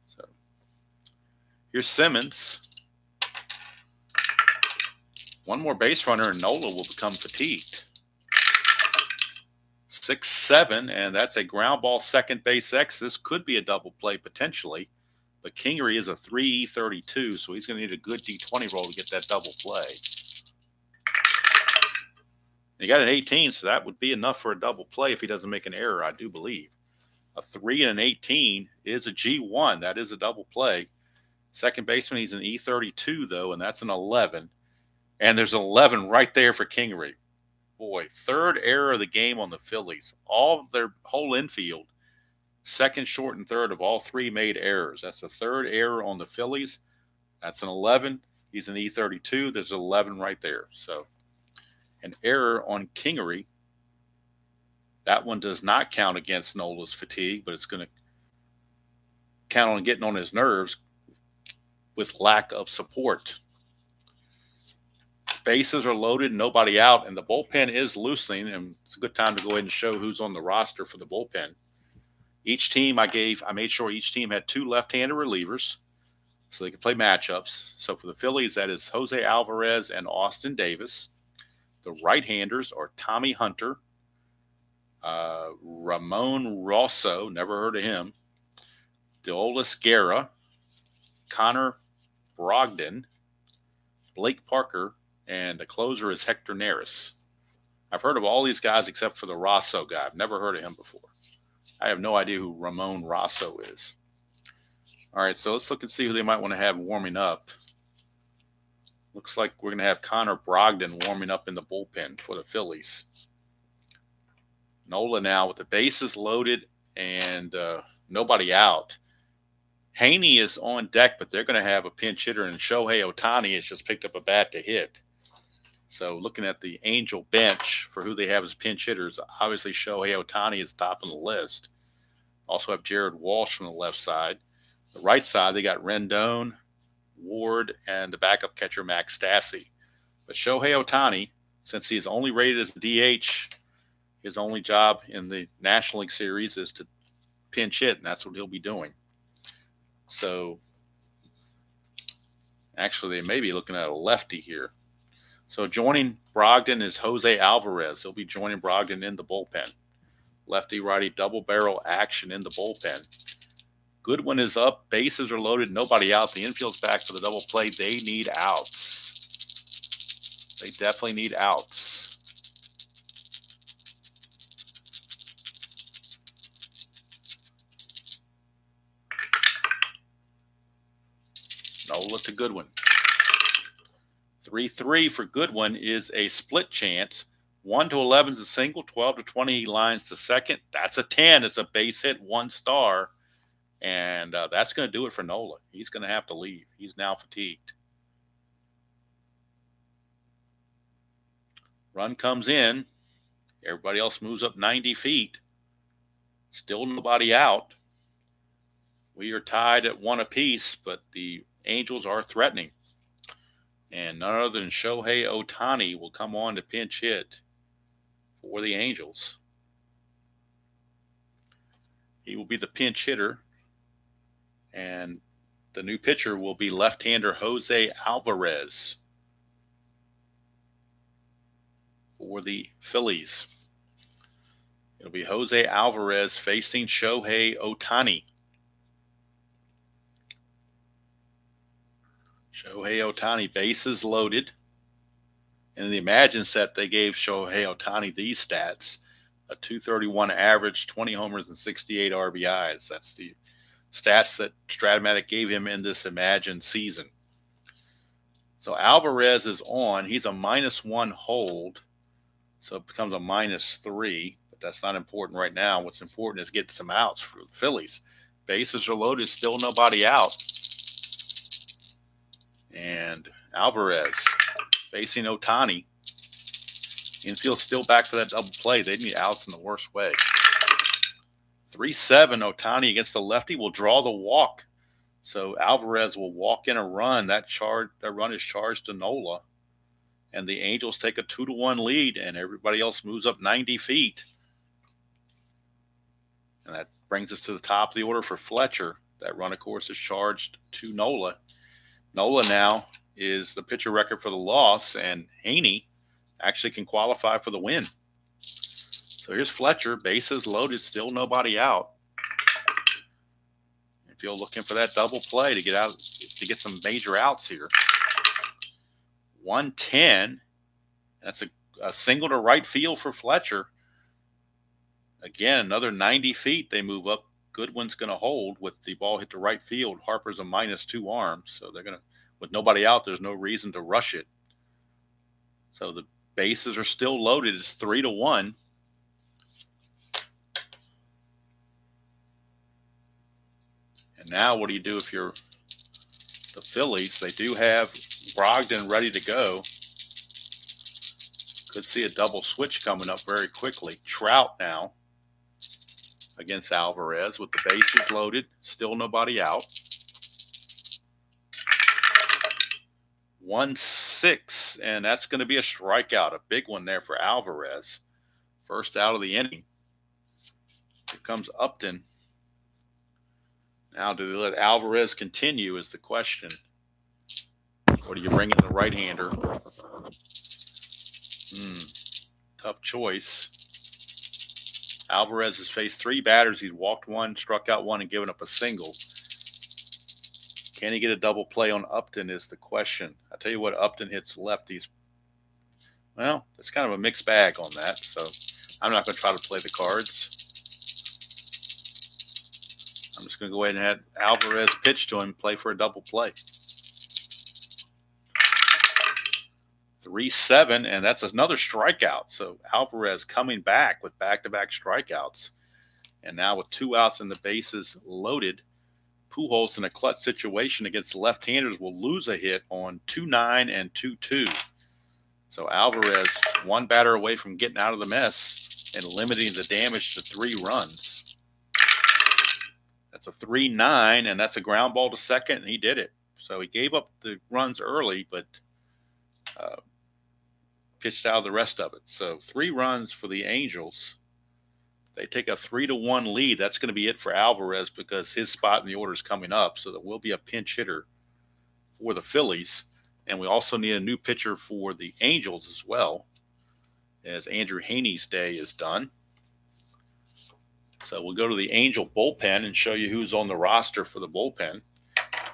A: So here's Simmons. One more base runner, and Nola will become fatigued. 6-7, and that's a ground ball second base X. This could be a double play potentially, but Kingery is a 3E32, so he's going to need a good D20 roll to get that double play. He got an 18, so that would be enough for a double play if he doesn't make an error, I do believe. A 3 and an 18 is a G1. That is a double play. Second baseman, he's an E32, though, and that's an 11. And there's an 11 right there for Kingery. Boy, third error of the game on the Phillies. All of their whole infield, second, short, and third of all three made errors. That's the third error on the Phillies. That's an 11. He's an E32. There's an 11 right there. So an error on Kingery. That one does not count against Nola's fatigue, but it's going to count on getting on his nerves with lack of support. Bases are loaded, nobody out, and the bullpen is loosening, and it's a good time to go ahead and show who's on the roster for the bullpen. Each team I made sure each team had 2 left-handed relievers so they could play matchups. So for the Phillies, that is Jose Alvarez and Austin Davis. The right-handers are Tommy Hunter, Ramon Rosso, never heard of him, Deolis Guerra, Connor Brogdon, Blake Parker, and the closer is Hector Neris. I've heard of all these guys except for the Rosso guy. I've never heard of him before. I have no idea who Ramon Rosso is. All right, so let's look and see who they might want to have warming up. Looks like we're going to have Connor Brogdon warming up in the bullpen for the Phillies. Nola now with the bases loaded and nobody out. Haney is on deck, but they're going to have a pinch hitter, and Shohei Ohtani has just picked up a bat to hit. So looking at the Angel bench for who they have as pinch hitters, obviously Shohei Ohtani is top of the list. Also have Jared Walsh from the left side. The right side, they got Rendon, Ward, and the backup catcher Max Stassi. But Shohei Ohtani, since he's only rated as DH, his only job in the National League Series is to pinch hit, and that's what he'll be doing. So actually, they may be looking at a lefty here. So joining Brogdon is Jose Alvarez. He'll be joining Brogdon in the bullpen. Lefty-righty double barrel action in the bullpen. Goodwin is up. Bases are loaded. Nobody out. The infield's back for the double play. They need outs. They definitely need outs. Nola to Goodwin. 3-3 for Goodwin is a split chance. 1-11 is a single. 12-20 he lines to second. That's a 10. It's a base hit, 1 star. And that's going to do it for Nola. He's going to have to leave. He's now fatigued. Run comes in. Everybody else moves up 90 feet. Still nobody out. We are tied at 1 apiece, but the Angels are threatening. And none other than Shohei Ohtani will come on to pinch hit for the Angels. He will be the pinch hitter. And the new pitcher will be left-hander Jose Alvarez for the Phillies. It'll be Jose Alvarez facing Shohei Ohtani. Shohei Ohtani, bases loaded. In the Imagine set, they gave Shohei Ohtani these stats: a 231 average, 20 homers, and 68 RBIs. That's the stats that Strat-O-Matic gave him in this Imagine season. So Alvarez is on. He's a -1 hold, so it becomes a -3, but that's not important right now. What's important is getting some outs for the Phillies. Bases are loaded, still nobody out. And Alvarez facing Ohtani. Infield's still back for that double play. They need outs in the worst way. 3-7, Ohtani against the lefty will draw the walk. So Alvarez will walk in a run. That run is charged to Nola. And the Angels take a 2-1 lead, and everybody else moves up 90 feet. And that brings us to the top of the order for Fletcher. That run, of course, is charged to Nola. Nola now is the pitcher record for the loss, and Haney actually can qualify for the win. So here's Fletcher, bases loaded, still nobody out. If you're looking for that double play to get some major outs here. 110. That's a single to right field for Fletcher. Again, another 90 feet. They move up. Goodwin's going to hold with the ball hit to right field. Harper's a -2 arm, so they're going to, with nobody out, there's no reason to rush it. So the bases are still loaded. It's 3-1. And now what do you do if you're the Phillies? They do have Brogdon ready to go. Could see a double switch coming up very quickly. Trout now against Alvarez with the bases loaded. Still nobody out. 1-6, and that's going to be a strikeout. A big one there for Alvarez. First out of the inning. Here comes Upton. Now, do they let Alvarez continue is the question. Or do you bring in the right-hander? Tough choice. Alvarez has faced 3 batters. He's walked 1, struck out 1, and given up a single. Can he get a double play on Upton is the question. I tell you what, Upton hits lefties. Well, it's kind of a mixed bag on that, so I'm not going to try to play the cards. I'm just going to go ahead and have Alvarez pitch to him, play for a double play. 3-7, and that's another strikeout. So Alvarez coming back with back-to-back strikeouts. And now with 2 outs and the bases loaded, Pujols in a clutch situation against left-handers will lose a hit on 2-9 and 2-2. So Alvarez 1 batter away from getting out of the mess and limiting the damage to 3 runs. That's a 3-9, and that's a ground ball to second, and he did it. So he gave up the runs early, but pitched out the rest of it. So 3 runs for the Angels. They take a 3-1 lead. That's going to be it for Alvarez because his spot in the order is coming up. So there will be a pinch hitter for the Phillies. And we also need a new pitcher for the Angels as well, as Andrew Haney's day is done. So we'll go to the Angel bullpen and show you who's on the roster for the bullpen.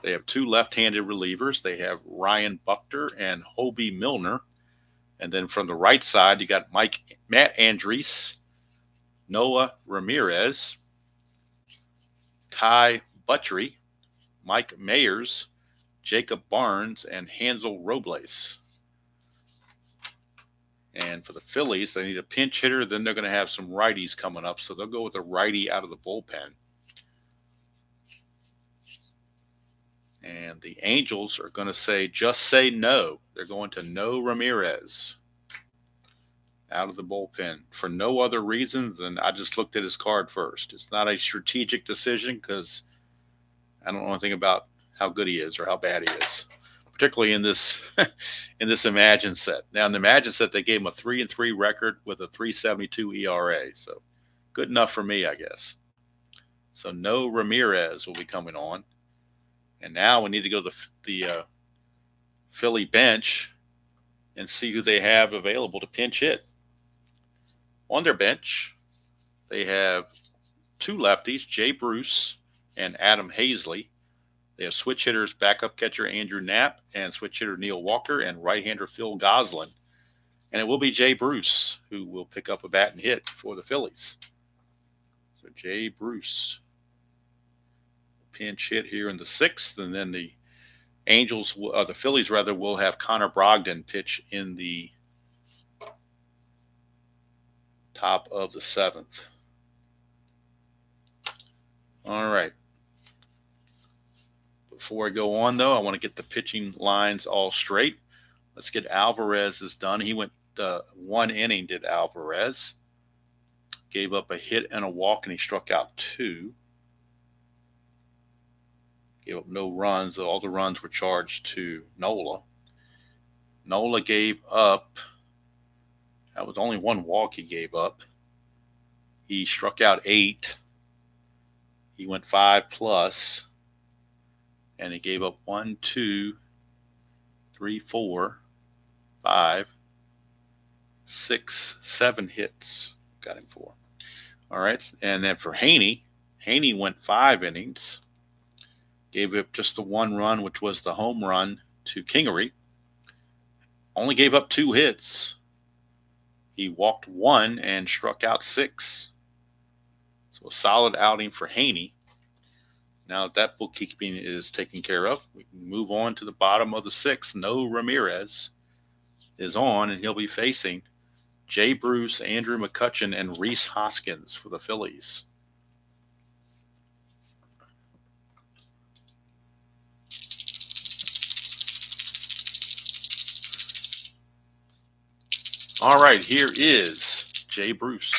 A: They have 2 left-handed relievers. They have Ryan Buchter and Hobie Milner. And then from the right side, you got Matt Andriese, Noah Ramirez, Ty Buttrey, Mike Mayers, Jacob Barnes, and Hansel Robles. And for the Phillies, they need a pinch hitter. Then they're going to have some righties coming up, so they'll go with a righty out of the bullpen. And the Angels are going to just say no. They're going to no Ramirez out of the bullpen for no other reason than I just looked at his card first. It's not a strategic decision because I don't know anything about how good he is or how bad he is, particularly in this in this Imagine set. Now in the Imagine set, they gave him a 3-3 record with a 3.72 ERA, so good enough for me, I guess. So no Ramirez will be coming on. And now we need to go to the Philly bench and see who they have available to pinch hit. On their bench, they have 2 lefties, Jay Bruce and Adam Hazley. They have switch hitters, backup catcher Andrew Knapp, and switch hitter Neil Walker, and right-hander Phil Goslin. And it will be Jay Bruce who will pick up a bat and hit for the Phillies. So Jay Bruce, pinch hit here in the 6th, and then the Phillies rather, will have Connor Brogdon pitch in the top of the 7th. All right. Before I go on, though, I want to get the pitching lines all straight. Let's get Alvarez's done. He went 1 inning, did Alvarez. Gave up a hit and a walk, and he struck out 2. Gave up no runs. All the runs were charged to Nola. Nola gave up, that was only 1 walk he gave up. He struck out 8. He went 5+, and he gave up 1, 2, 3, 4, 5, 6, 7 hits. Got him 4. All right, and then for Haney went 5 innings. Gave up just the 1 run, which was the home run to Kingery. Only gave up 2 hits. He walked 1 and struck out 6. So a solid outing for Haney. Now that bookkeeping is taken care of, we can move on to the bottom of the 6th. No Ramirez is on, and he'll be facing Jay Bruce, Andrew McCutchen, and Rhys Hoskins for the Phillies. All right, here is Jay Bruce.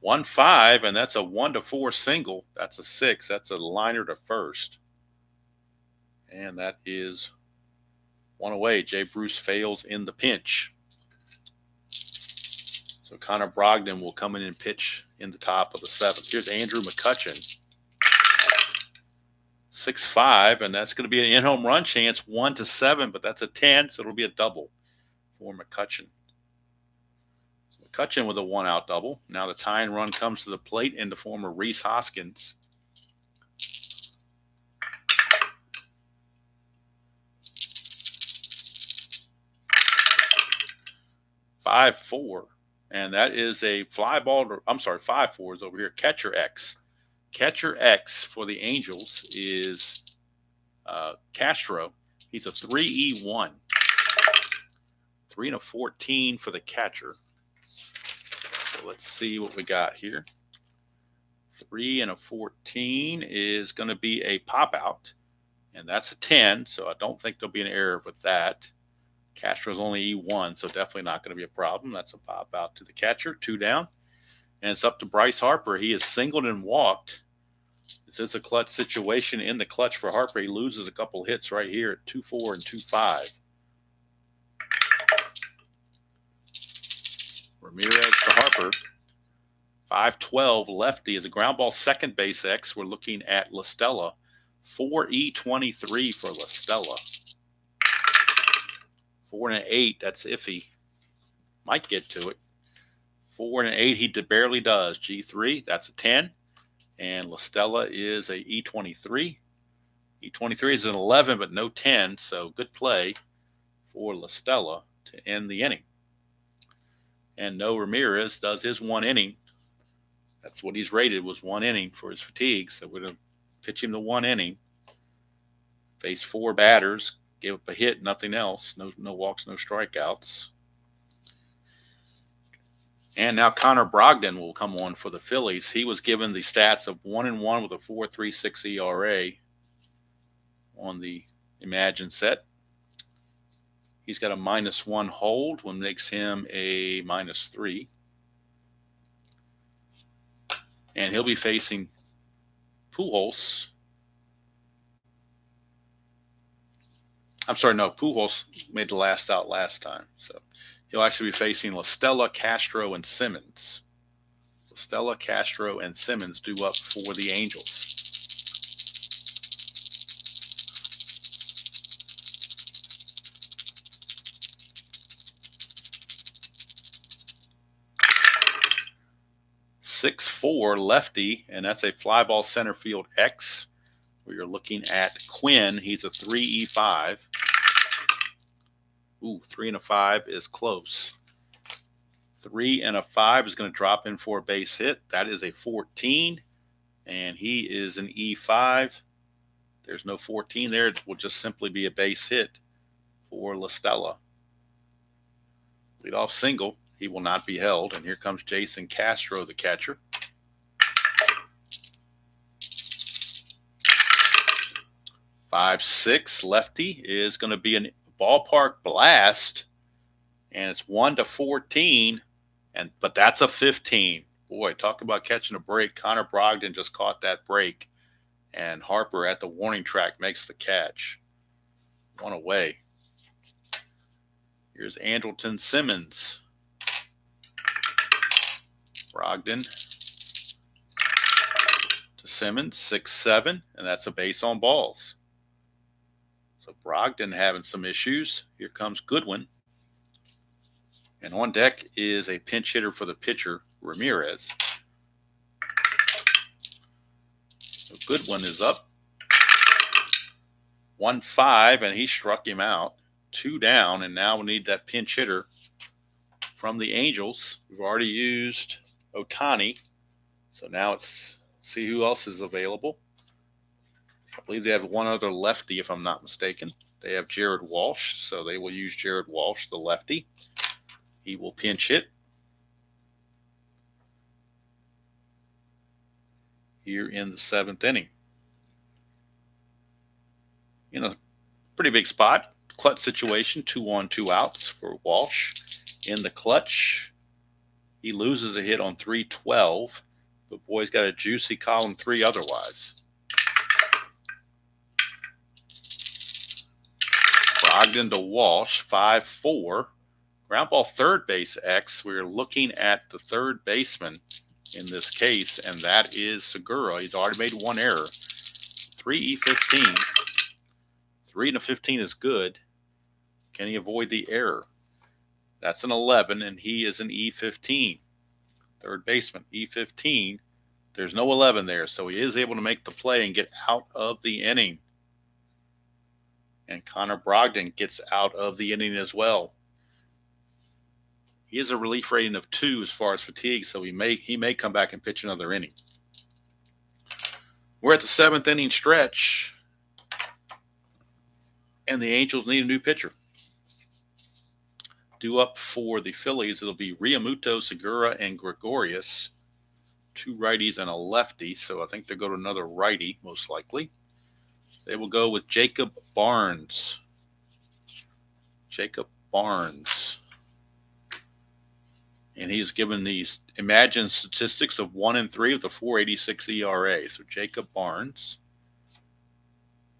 A: 1-5, and that's a 1-4 single. That's a 6. That's a liner to first. And that is 1 away. Jay Bruce fails in the pinch. So Connor Brogdon will come in and pitch in the top of the 7th. Here's Andrew McCutchen. 6-5, and that's going to be an in-home run chance, 1-7, but that's a 10, so it'll be a double for McCutchen. McCutchen with a 1-out double. Now the tying run comes to the plate in the form of Rhys Hoskins. (5-4), and that is a fly ball. I'm sorry, 5-4 is over here. Catcher X. Catcher X for the Angels is Castro. He's a 3-E1. 3-14 for the catcher. So let's see what we got here. 3-14 is going to be a pop out, and that's a 10. So I don't think there'll be an error with that. Castro's only E1, so definitely not going to be a problem. That's a pop out to the catcher. 2 down, and it's up to Bryce Harper. He is singled and walked. This is a clutch situation in the clutch for Harper. He loses a couple hits right here at 2-4 and 2-5. Ramirez to Harper. 5-12 lefty is a ground ball second base X. We're looking at La Stella. 4-E-23 for La Stella. 4-8, that's iffy. Might get to it. 4-8, he barely does. G3, that's a 10. And La Stella is a E23. E23 is an 11, but no 10, so good play for La Stella to end the inning. And no Ramirez does his 1 inning. That's what he's rated, was 1 inning for his fatigue. So we're going to pitch him the 1 inning. Faced 4 batters, gave up a hit, nothing else. No walks, no strikeouts. And now Connor Brogdon will come on for the Phillies. He was given the stats of 1-1 with a 4.36 ERA on the Imagine set. He's got a -1 hold, which makes him a -3. And he'll be facing Pujols. I'm sorry, no, Pujols made the last out last time. So he'll actually be facing La Stella, Castro, and Simmons. La Stella, Castro, and Simmons due up for the Angels. .64 lefty, and that's a fly ball center field X. We are looking at Quinn. He's a 3E5. Ooh, 3 and a 5 is close. 3 and a 5 is going to drop in for a base hit. That is a 14, and he is an E5. There's no 14 there. It will just simply be a base hit for La Stella. Leadoff single. He will not be held. And here comes Jason Castro, the catcher. Five, 6 lefty is going to be a ballpark blast, and it's 1-14, but that's a 15. Boy, talk about catching a break. Connor Brogdon just caught that break, and Harper at the warning track makes the catch. One away. Here's Andrelton Simmons. Brogdon to Simmons, 6-7, and that's a base on balls. So Brogdon having some issues. Here comes Goodwin. And on deck is a pinch hitter for the pitcher, Ramirez. So Goodwin is up. 1-5, and he struck him out. 2 down, and now we need that pinch hitter from the Angels. We've already used Ohtani. So now it's see who else is available. I believe they have one other lefty, if I'm not mistaken. They have Jared Walsh, so they will use Jared Walsh, the lefty. He will pinch hit here in the 7th inning. In a pretty big spot, clutch situation, 2 on, 2 outs for Walsh. In the clutch, he loses a hit on 3-12, but boy's got a juicy column 3 otherwise. Brogdon to Walsh, 5-4. Ground ball third base X. We're looking at the third baseman in this case, and that is Segura. He's already made 1 error. 3E15. 3 and a 15 is good. Can he avoid the error? That's an 11, and he is an E15. Third baseman, E15. There's no 11 there, so he is able to make the play and get out of the inning. And Connor Brogdon gets out of the inning as well. He has a relief rating of 2 as far as fatigue, so he may come back and pitch another inning. We're at the 7th inning stretch, and the Angels need a new pitcher. Due up for the Phillies, it'll be Realmuto, Segura, and Gregorius. 2 righties and a lefty, so I think they'll go to another righty, most likely. They will go with Jacob Barnes. Jacob Barnes. And he's given these imagined statistics of 1 and 3 with a 4.86 ERA. So Jacob Barnes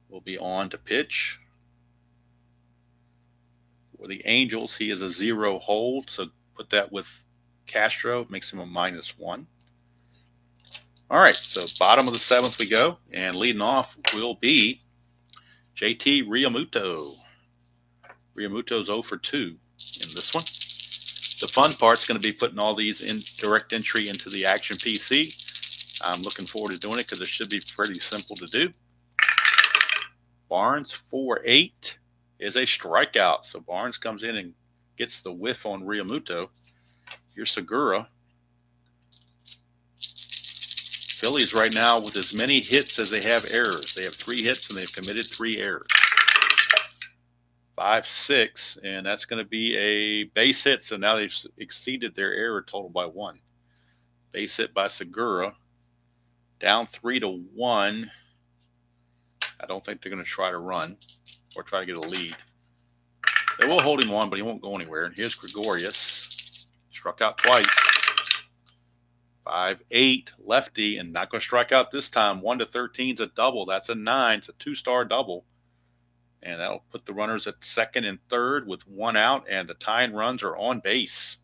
A: will be on to pitch. For the Angels, he is a 0 hold. So put that with Castro, makes him a -1. All right, so bottom of the 7th we go. And leading off will be JT Realmuto. Realmuto's 0 for 2 in this one. The fun part's going to be putting all these in direct entry into the Action PC. I'm looking forward to doing it because it should be pretty simple to do. Barnes, 4-8, is a strikeout. So Barnes comes in and gets the whiff on Realmuto. Here's Segura. Phillies right now with as many hits as they have errors. They have 3 hits and they've committed 3 errors. 5-6, and that's going to be a base hit. So now they've exceeded their error total by 1. Base hit by Segura. Down 3-1. I don't think they're going to try to run or try to get a lead. They will hold him on, but he won't go anywhere. And here's Gregorius. Struck out twice. 5-8, lefty, and not going to strike out this time. 1-13 is a double. That's a 9. It's a 2-star double. And that'll put the runners at 2nd and 3rd with 1 out, and the tying runs are on base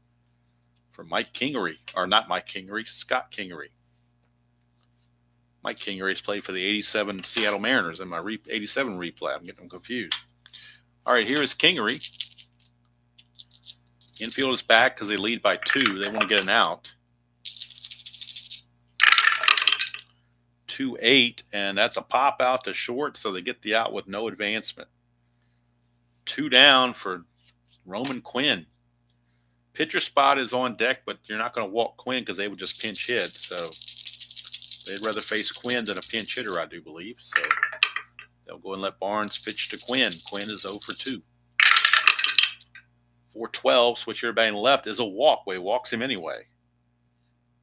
A: for Mike Kingery. Or not Mike Kingery, Scott Kingery. Mike Kingery has played for the 87 Seattle Mariners in my 87 replay. I'm getting them confused. All right, here is Kingery. Infield is back because they lead by 2. They want to get an out. 2-8, and that's a pop out to short, so they get the out with no advancement. 2 down for Roman Quinn. Pitcher spot is on deck, but you're not going to walk Quinn because they would just pinch hit. So they'd rather face Quinn than a pinch hitter, I do believe. So they'll go and let Barnes pitch to Quinn. Quinn is 0 for 2. 4-12, switch hitter batting left is a walk. Well, he walks him anyway.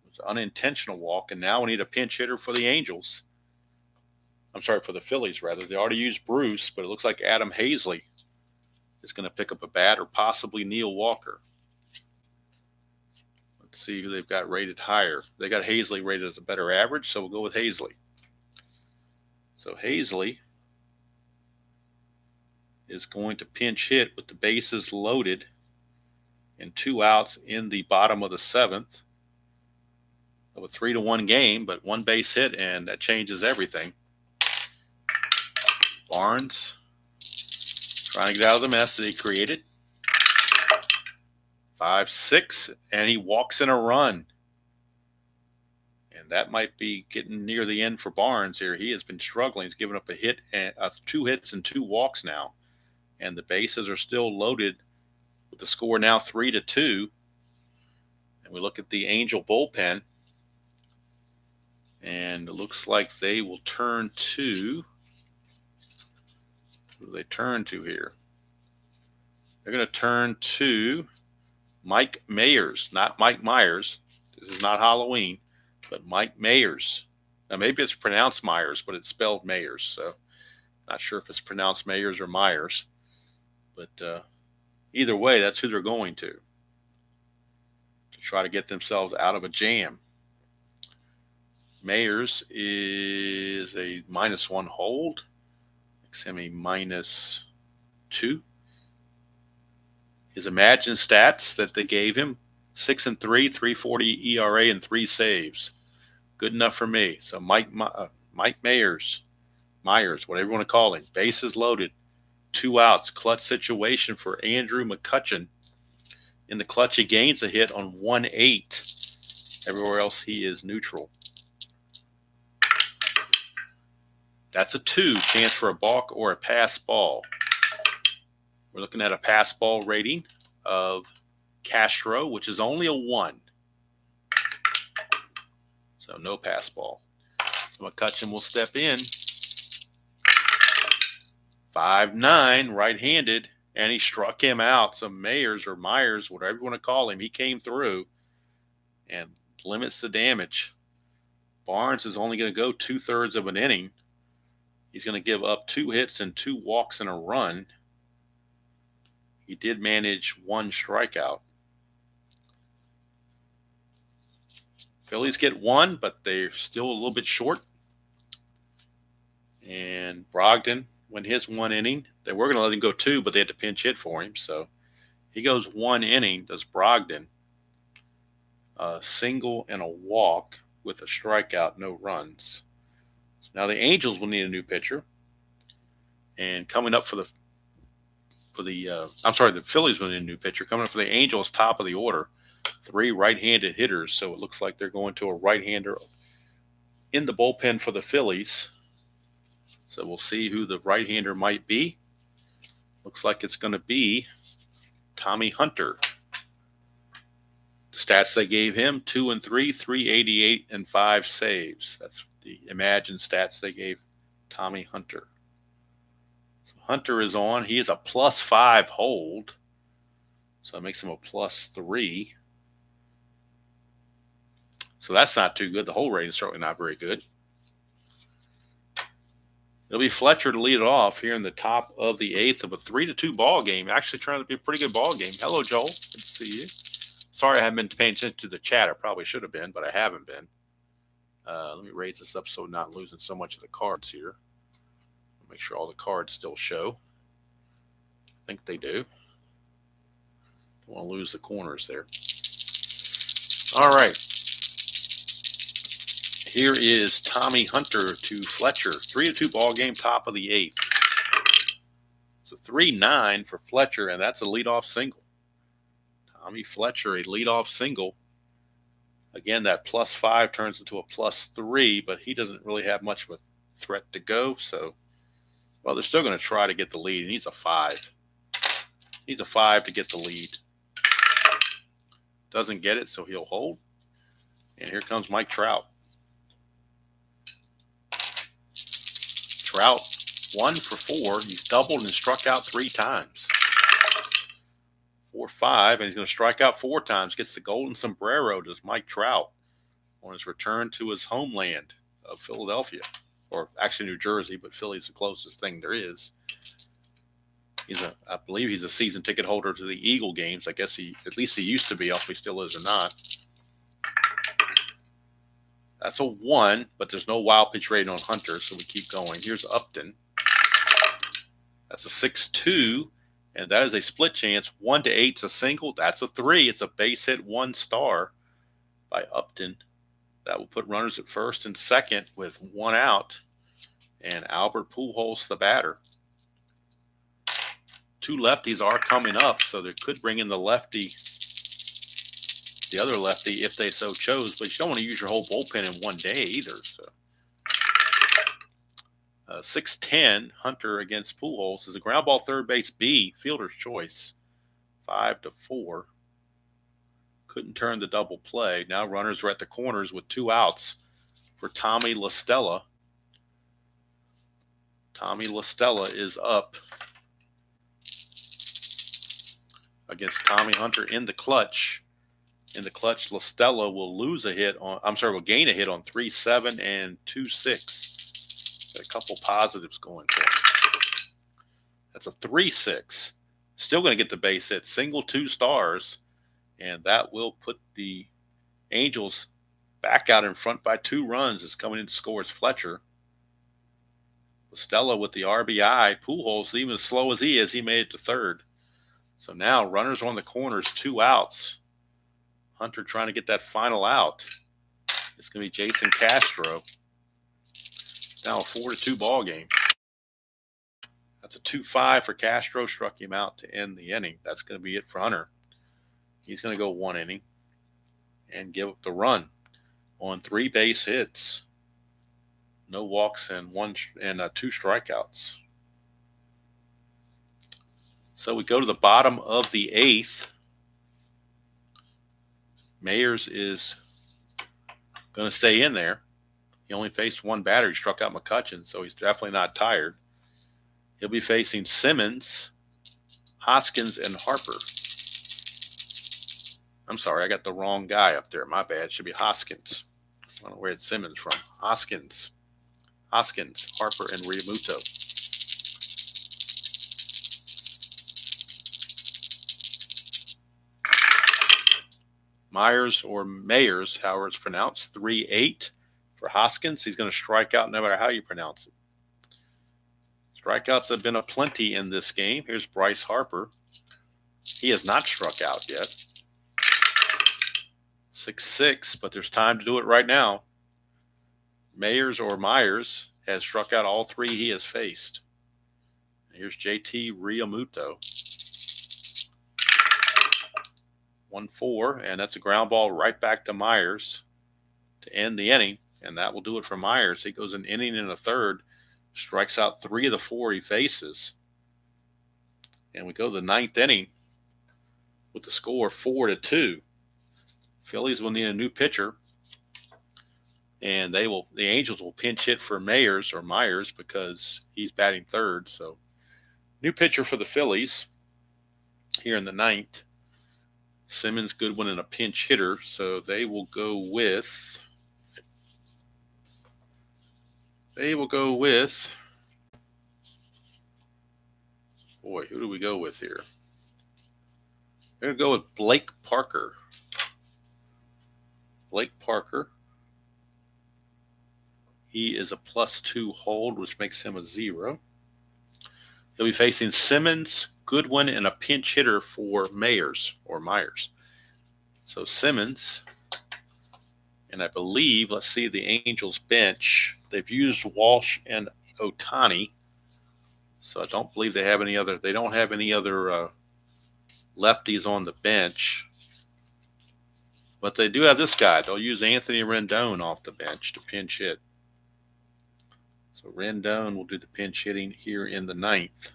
A: It's an unintentional walk, and now we need a pinch hitter for the Angels. I'm sorry, for the Phillies, rather. They already used Bruce, but it looks like Adam Hazley is going to pick up a bat, or possibly Neil Walker. Let's see who they've got rated higher. They got Hazley rated as a better average, so we'll go with Hazley. So Hazley is going to pinch hit with the bases loaded and 2 outs in the bottom of the 7th of a 3-1 game, but 1 base hit, and that changes everything. Barnes trying to get out of the mess that he created. 5-6, and he walks in a run. And that might be getting near the end for Barnes here. He has been struggling. He's given up a hit and 2 hits and 2 walks now. And the bases are still loaded with the score now 3-2. And we look at the Angel bullpen. And it looks like they will turn to, who do they turn to here? They're going to turn to Mike Mayers, not Mike Myers. This is not Halloween, but Mike Mayers. Now, maybe it's pronounced Myers, but it's spelled Mayers. So not sure if it's pronounced Mayers or Myers. But either way, that's who they're going to try to get themselves out of a jam. Mayers is a -1 hold. Makes him a -2. His Imagine stats that they gave him, 6-3, 3.40 ERA, and 3 saves. Good enough for me. So Mike Myers, whatever you want to call him, bases loaded, 2 outs, clutch situation for Andrew McCutchen. In the clutch, he gains a hit on 1-8. Everywhere else, he is neutral. That's a 2, chance for a balk or a pass ball. We're looking at a pass ball rating of Castro, which is only a 1. So no pass ball. So McCutchen will step in. 5'9", right-handed, and he struck him out. So Mayers or Myers, whatever you want to call him, he came through and limits the damage. Barnes is only going to go 2/3 of an inning. He's going to give up 2 hits and 2 walks and a run. He did manage 1 strikeout. Phillies get 1, but they're still a little bit short. And Brogdon went his 1 inning. They were going to let him go 2, but they had to pinch hit for him. So he goes 1 inning, does Brogdon. A single and a walk with a strikeout, no runs. So now the Angels will need a new pitcher. And coming up the Phillies will need a new pitcher. Coming up for the Angels, top of the order, 3 right-handed hitters. So it looks like they're going to a right-hander in the bullpen for the Phillies. So we'll see who the right-hander might be. Looks like it's going to be Tommy Hunter. The stats they gave him, 2-3, 388, and 5 saves. That's the Imagine stats they gave Tommy Hunter. Hunter is on. He is a +5 hold. So that makes him a +3. So that's not too good. The hold rating is certainly not very good. It'll be Fletcher to lead it off here in the top of the 8th of a 3-2 ball game. Actually trying to be a pretty good ball game. Hello, Joel. Good to see you. Sorry I haven't been paying attention to the chat. I probably should have been, but I haven't been. Let me raise this up so I'm not losing so much of the cards here. Make sure all the cards still show. I think they do. Don't want to lose the corners there. All right. Here is Tommy Hunter to Fletcher. 3-2 ball game, top of the 8th. So 3-9 for Fletcher, and that's a leadoff single. Tommy Fletcher, a leadoff single. Again, that +5 turns into a +3, but he doesn't really have much of a threat to go. So, well, they're still going to try to get the lead. He needs a 5. He needs a 5 to get the lead. Doesn't get it, so he'll hold. And here comes Mike Trout. Trout 1 for 4. He's doubled and struck out 3 times. 4-5, and he's going to strike out 4 times. Gets the golden sombrero, does Mike Trout, on his return to his homeland of Philadelphia, or actually New Jersey, but Philly's the closest thing there is. I believe he's a season ticket holder to the Eagle games. I guess at least he used to be. I don't know if he still is or not. That's a 1, but there's no wild pitch rating on Hunter, so we keep going. Here's Upton. That's a 6-2, and that is a split chance. 1 to 8 is a single. That's a 3. It's a base hit 1 star by Upton. That will put runners at first and second with 1 out, and Albert Pujols the batter. 2 lefties are coming up, so they could bring in the lefty, the other lefty, if they so chose, but you don't want to use your whole bullpen in one day either. So 6-10, Hunter against Pujols is a ground ball third base B, fielder's choice, 5-4. Couldn't turn the double play. Now runners are at the corners with 2 outs for Tommy La Stella. Tommy La Stella is up against Tommy Hunter in the clutch. In the clutch, La Stella will will gain a hit on 3-7 and 2-6. Got a couple positives going for him. That's a 3-6. Still going to get the base hit. Single 2 stars. And that will put the Angels back out in front by 2 runs. It's coming in to score is Fletcher. La Stella with the RBI. Pujols, even as slow as he is, he made it to third. So now runners on the corners, 2 outs. Hunter trying to get that final out. It's going to be Jason Castro. Now a 4-2 ball game. That's a 2-5 for Castro. Struck him out to end the inning. That's going to be it for Hunter. He's going to go 1 inning and give up the run on 3 base hits, no walks, and 2 strikeouts. So we go to the bottom of the 8th. Mayers is going to stay in there. He only faced 1 batter. He struck out McCutchen, so he's definitely not tired. He'll be facing Simmons, Hoskins, and Harper. I'm sorry, I got the wrong guy up there. My bad. It should be Hoskins. I don't know where it's Simmons from. Hoskins, Harper, and Realmuto. Myers or Mayers, however it's pronounced, 3-8 for Hoskins. He's going to strike out no matter how you pronounce it. Strikeouts have been aplenty in this game. Here's Bryce Harper. He has not struck out yet. 6-6, but there's time to do it right now. Mayers or Myers has struck out all 3 he has faced. Here's JT Realmuto. 1-4, and that's a ground ball right back to Myers to end the inning, and that will do it for Myers. He goes an inning and a third, strikes out 3 of the 4 he faces. And we go to the 9th inning with the score 4-2. Phillies will need a new pitcher, and the Angels will pinch hit for Mayers or Myers because he's batting third. So new pitcher for the Phillies here in the 9th. Simmons, Goodwin, and a pinch hitter. So they will go with boy, who do we go with here? We're going to go with Blake Parker. He is a +2 hold, which makes him a 0. He'll be facing Simmons, Goodwin, and a pinch hitter for Mayers or Myers. So Simmons, and I believe, let's see the Angels bench. They've used Walsh and Ohtani. So I don't believe they don't have any other lefties on the bench. But they do have this guy. They'll use Anthony Rendon off the bench to pinch hit. So Rendon will do the pinch hitting here in the 9th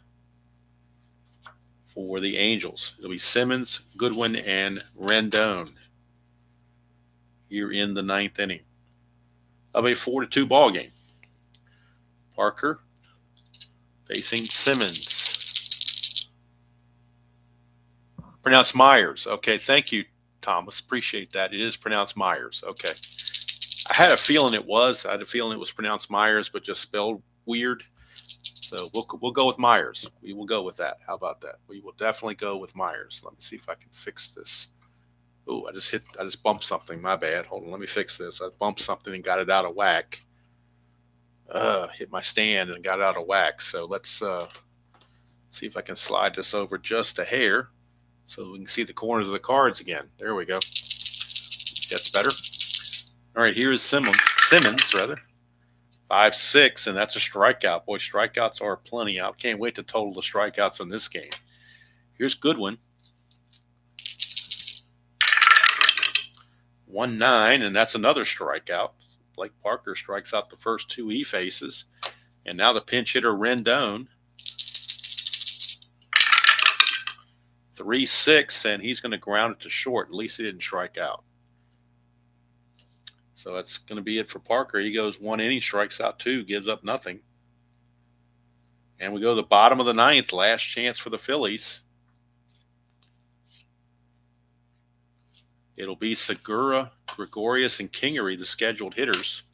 A: for the Angels. It'll be Simmons, Goodwin, and Rendon here in the 9th inning of a 4-2 ball game. Parker facing Simmons. Pronounced Myers. Okay, thank you, Thomas. Appreciate that. It is pronounced Myers. Okay. I had a feeling it was. I had a feeling it was pronounced Myers, but just spelled weird. So we'll go with Myers. We will go with that. How about that? We will definitely go with Myers. Let me see if I can fix this. Oh, I just bumped something. My bad. Hold on. Let me fix this. I bumped something and got it out of whack. Hit my stand and got out of whack. So let's see if I can slide this over just a hair so we can see the corners of the cards again. There we go. That's better. All right, here's Simmons, 5-6, and that's a strikeout. Boy, strikeouts are plenty. I can't wait to total the strikeouts in this game. Here's Goodwin, 1-9, and that's another strikeout. Blake Parker strikes out the first 2 he faces. And now the pinch hitter, Rendon, 3-6, and he's going to ground it to short. At least he didn't strike out. So that's going to be it for Parker. He goes 1 inning, strikes out 2, gives up nothing. And we go to the bottom of the 9th, last chance for the Phillies. It'll be Segura, Gregorius, and Kingery, the scheduled hitters.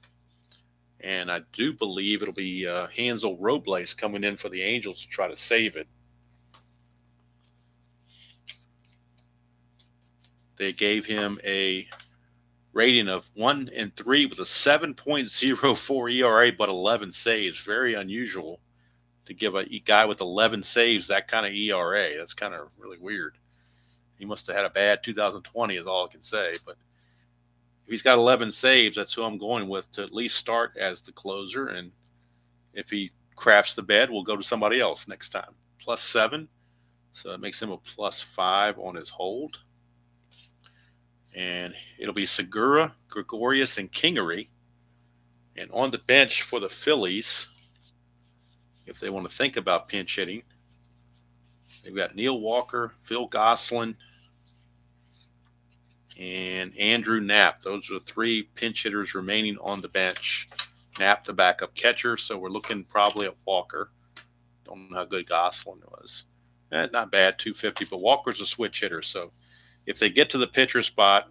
A: And I do believe it'll be Hansel Robles coming in for the Angels to try to save it. They gave him a rating of 1-3 with a 7.04 ERA, but 11 saves. Very unusual to give a guy with 11 saves that kind of ERA. That's kind of really weird. He must have had a bad 2020 is all I can say. But if he's got 11 saves, that's who I'm going with to at least start as the closer. And if he craps the bed, we'll go to somebody else next time. +7. So it makes him a +5 on his hold. And it'll be Segura, Gregorius, and Kingery. And on the bench for the Phillies, if they want to think about pinch hitting, they've got Neil Walker, Phil Gosselin, and Andrew Knapp. Those are the 3 pinch hitters remaining on the bench. Knapp, the backup catcher, so we're looking probably at Walker. Don't know how good Gosselin was. Not bad, 250, but Walker's a switch hitter, so if they get to the pitcher spot,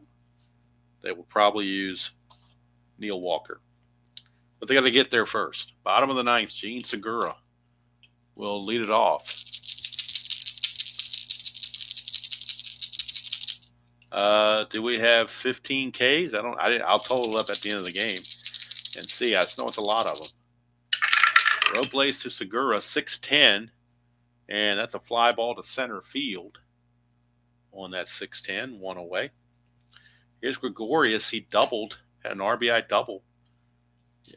A: they will probably use Neil Walker. But they got to get there first. Bottom of the 9th, Gene Segura will lead it off. Do we have 15 Ks? I'll total up at the end of the game and see. I just know it's a lot of them. Robles to Segura, 6-10, and that's a fly ball to center field on that 6-10, 1 away. Here's Gregorius. He doubled, had an RBI double.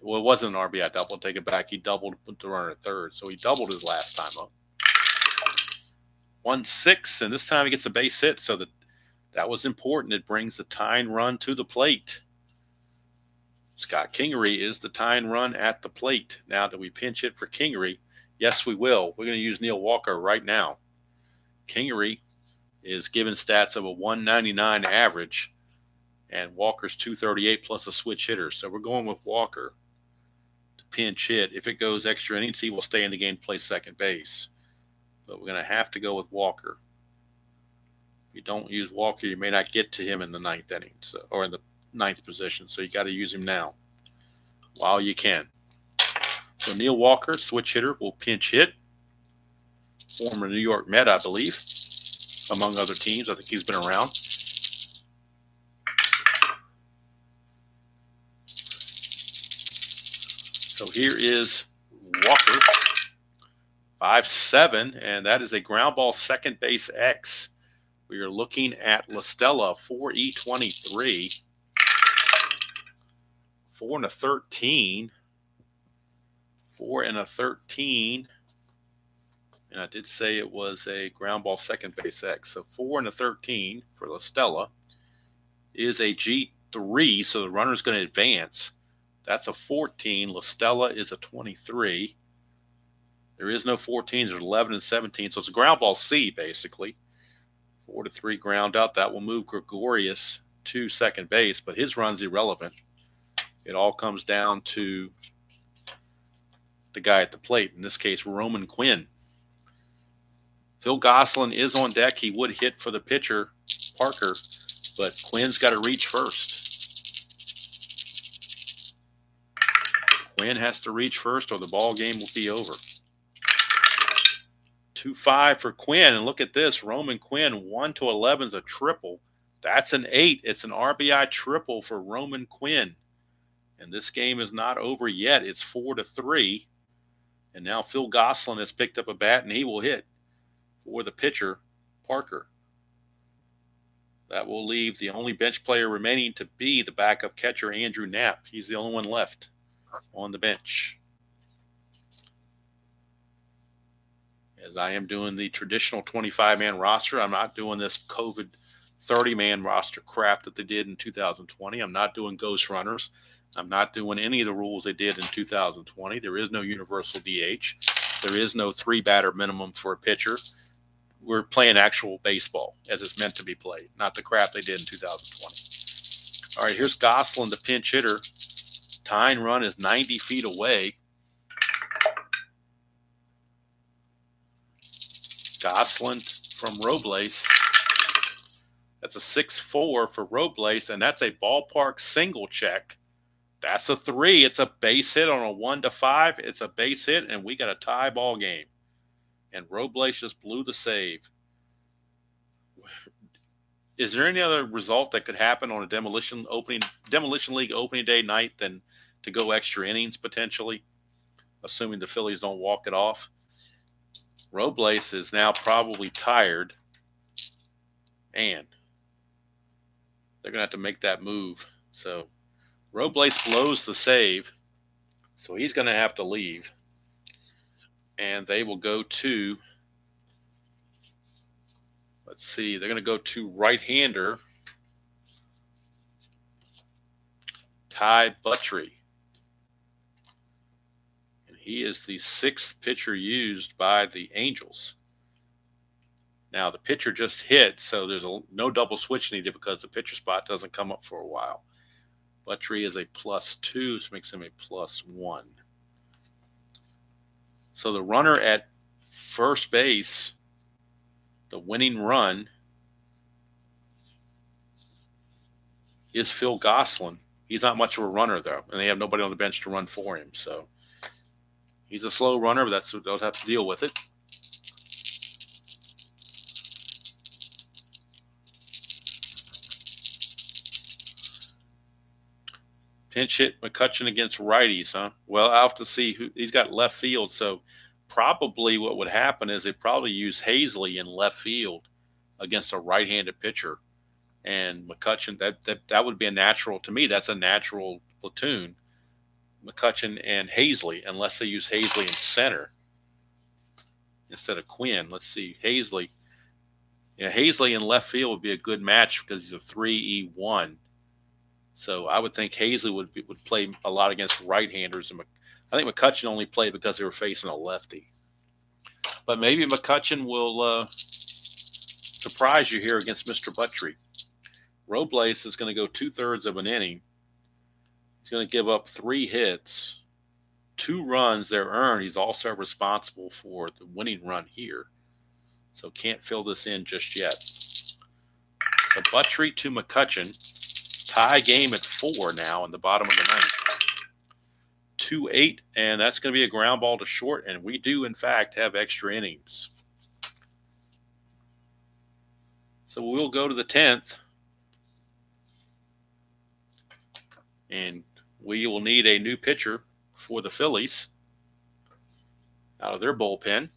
A: Well, it wasn't an RBI double. Take it back. He doubled, put the runner at third. So he doubled his last time up. 1-6, and this time he gets a base hit. So that was important. It brings the tying run to the plate. Scott Kingery is the tying run at the plate. Now, do we pinch hit for Kingery? Yes, we will. We're going to use Neil Walker right now. Kingery is given stats of a 199 average, and Walker's 238 plus a switch hitter. So we're going with Walker to pinch hit. If it goes extra innings, he will stay in the game, play second base. But we're going to have to go with Walker. If you don't use Walker, you may not get to him in the 9th inning, or in the 9th position. So you got to use him now while you can. So Neil Walker, switch hitter, will pinch hit. Former New York Met, I believe, among other teams. I think he's been around. So here is Walker, 5-7, and that is a ground ball second base X. We are looking at La Stella, 4E23, 4-13, 4-13, and I did say it was a ground ball second base X. So 4-13 for La Stella is a G3, so the runner's going to advance. That's a 14. La Stella is a 23. There is no 14. There's 11 and 17, so it's a ground ball C, basically. 4-3 ground out. That will move Gregorius to second base, but his run's irrelevant. It all comes down to the guy at the plate, in this case, Roman Quinn. Phil Gosselin is on deck. He would hit for the pitcher, Parker, but Quinn's got to reach first. Quinn has to reach first or the ball game will be over. 2-5 for Quinn. And look at this. Roman Quinn, 1-11 is a triple. That's an 8. It's an RBI triple for Roman Quinn. And this game is not over yet. It's 4-3. And now Phil Gosselin has picked up a bat and he will hit for the pitcher, Parker. That will leave the only bench player remaining to be the backup catcher, Andrew Knapp. He's the only one left on the bench. As I am doing the traditional 25-man roster, I'm not doing this COVID 30-man roster crap that they did in 2020. I'm not doing ghost runners. I'm not doing any of the rules they did in 2020. There is no universal DH. There is no 3-batter minimum for a pitcher. We're playing actual baseball as it's meant to be played, not the crap they did in 2020. All right, here's Gosselin, the pinch hitter. Tying run is 90 feet away. Gosselin from Robles. That's a 6-4 for Robles, and that's a ballpark single check. That's a 3. It's a base hit on a 1-5. It's a base hit, and we got a tie ball game. And Robles just blew the save. Is there any other result that could happen on a Demolition League opening day night than to go extra innings potentially, assuming the Phillies don't walk it off? Robles is now probably tired, and they're going to have to make that move. So Robles blows the save, so he's going to have to leave. And they will go to, let's see, they're going to go to right-hander Ty Buttrey. And he is the 6th pitcher used by the Angels. Now, the pitcher just hit, so there's no double switch needed because the pitcher spot doesn't come up for a while. Buttrey is a +2, which makes him a +1. So the runner at first base, the winning run, is Phil Gosselin. He's not much of a runner, though, and they have nobody on the bench to run for him. So he's a slow runner, but they'll have to deal with it. Pinch hit McCutchen against righties, huh? Well, I'll have to see who he's got left field. So probably what would happen is they probably use Hazley in left field against a right-handed pitcher. And McCutchen, that would be a natural, to me, that's a natural platoon. McCutchen and Hazley, unless they use Hazley in center instead of Quinn. Let's see, Hazley. Yeah, Hazley in left field would be a good match because he's a 3-E1. So I would think Hazley would play a lot against right-handers. And I think McCutchen only played because they were facing a lefty. But maybe McCutchen will surprise you here against Mr. Buttrey. Robles is going to go 2/3 of an inning. He's going to give up 3 hits, 2 runs they're earned. He's also responsible for the winning run here. So can't fill this in just yet. So Buttrey to McCutchen. Tie game at 4 now in the bottom of the 9th. 2-8, and that's going to be a ground ball to short, and we do, in fact, have extra innings. So we'll go to the 10th, and we will need a new pitcher for the Phillies out of their bullpen.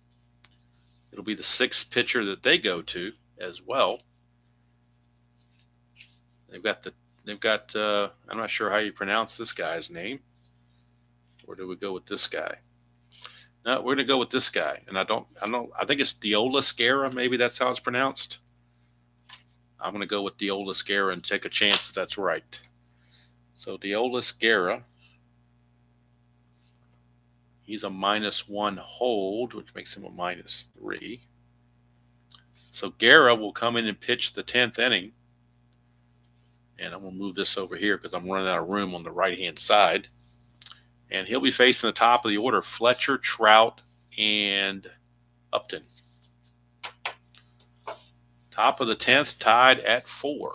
A: It'll be the 6th pitcher that they go to as well. They've got I'm not sure how you pronounce this guy's name. Or do we go with this guy? No, we're going to go with this guy. And I think it's Diola Scara. Maybe that's how it's pronounced. I'm going to go with Deolis Guerra and take a chance that that's right. So Deolis Guerra, he's a -1 hold, which makes him a -3. So Guerra will come in and pitch the 10th inning. And I'm going to move this over here because I'm running out of room on the right-hand side. And he'll be facing the top of the order, Fletcher, Trout, and Upton. Top of the 10th, tied at 4.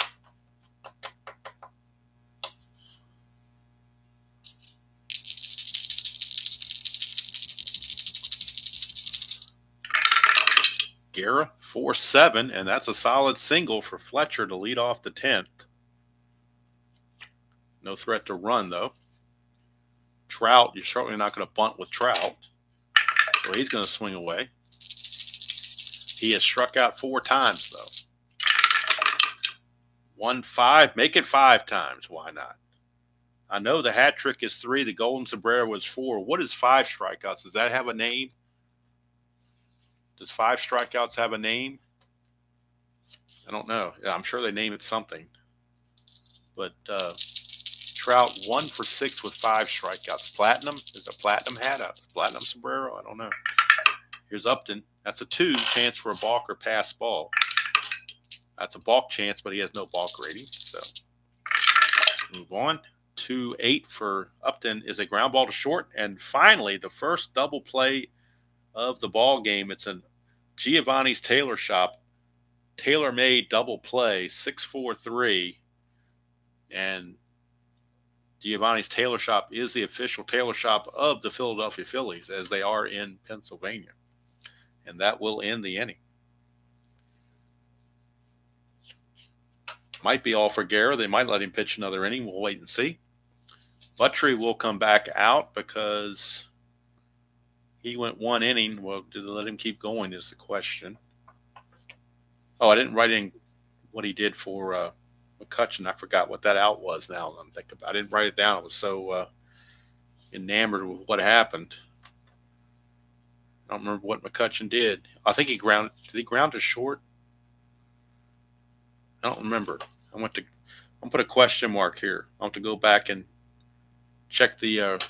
A: Guerra, 4-7, and that's a solid single for Fletcher to lead off the 10th. No threat to run, though. Trout, you're certainly not going to bunt with Trout. So he's going to swing away. He has struck out 4 times, though. 1-5, make it 5 times. Why not? I know the hat trick is 3. The golden sombrero was 4. What is 5 strikeouts? Does that have a name? Does 5 strikeouts have a name? I don't know. Yeah, I'm sure they name it something. But Trout 1 for 6 with 5 strikeouts. Platinum? Is a platinum hat a platinum sombrero? I don't know. Here's Upton. That's a 2 chance for a balk or pass ball. That's a balk chance, but he has no balk rating. So move on. 2-8 for Upton is a ground ball to short. And finally, the first double play of the ball game. It's a Giovanni's Tailor Shop tailor-made double play, 6-4-3. And Giovanni's Tailor Shop is the official tailor shop of the Philadelphia Phillies, as they are in Pennsylvania. And that will end the inning. Might be all for Guerra. They might let him pitch another inning. We'll wait and see. Buttrey will come back out because he went 1 inning. Well, did they let him keep going is the question. Oh, I didn't write in what he did for McCutcheon. I forgot what that out was now. I'm thinking about it. I didn't write it down. I was so enamored with what happened. I don't remember what McCutcheon did. I think he grounded. Did he ground to short? I don't remember. I'm going to put a question mark here. I'll have to go back and check the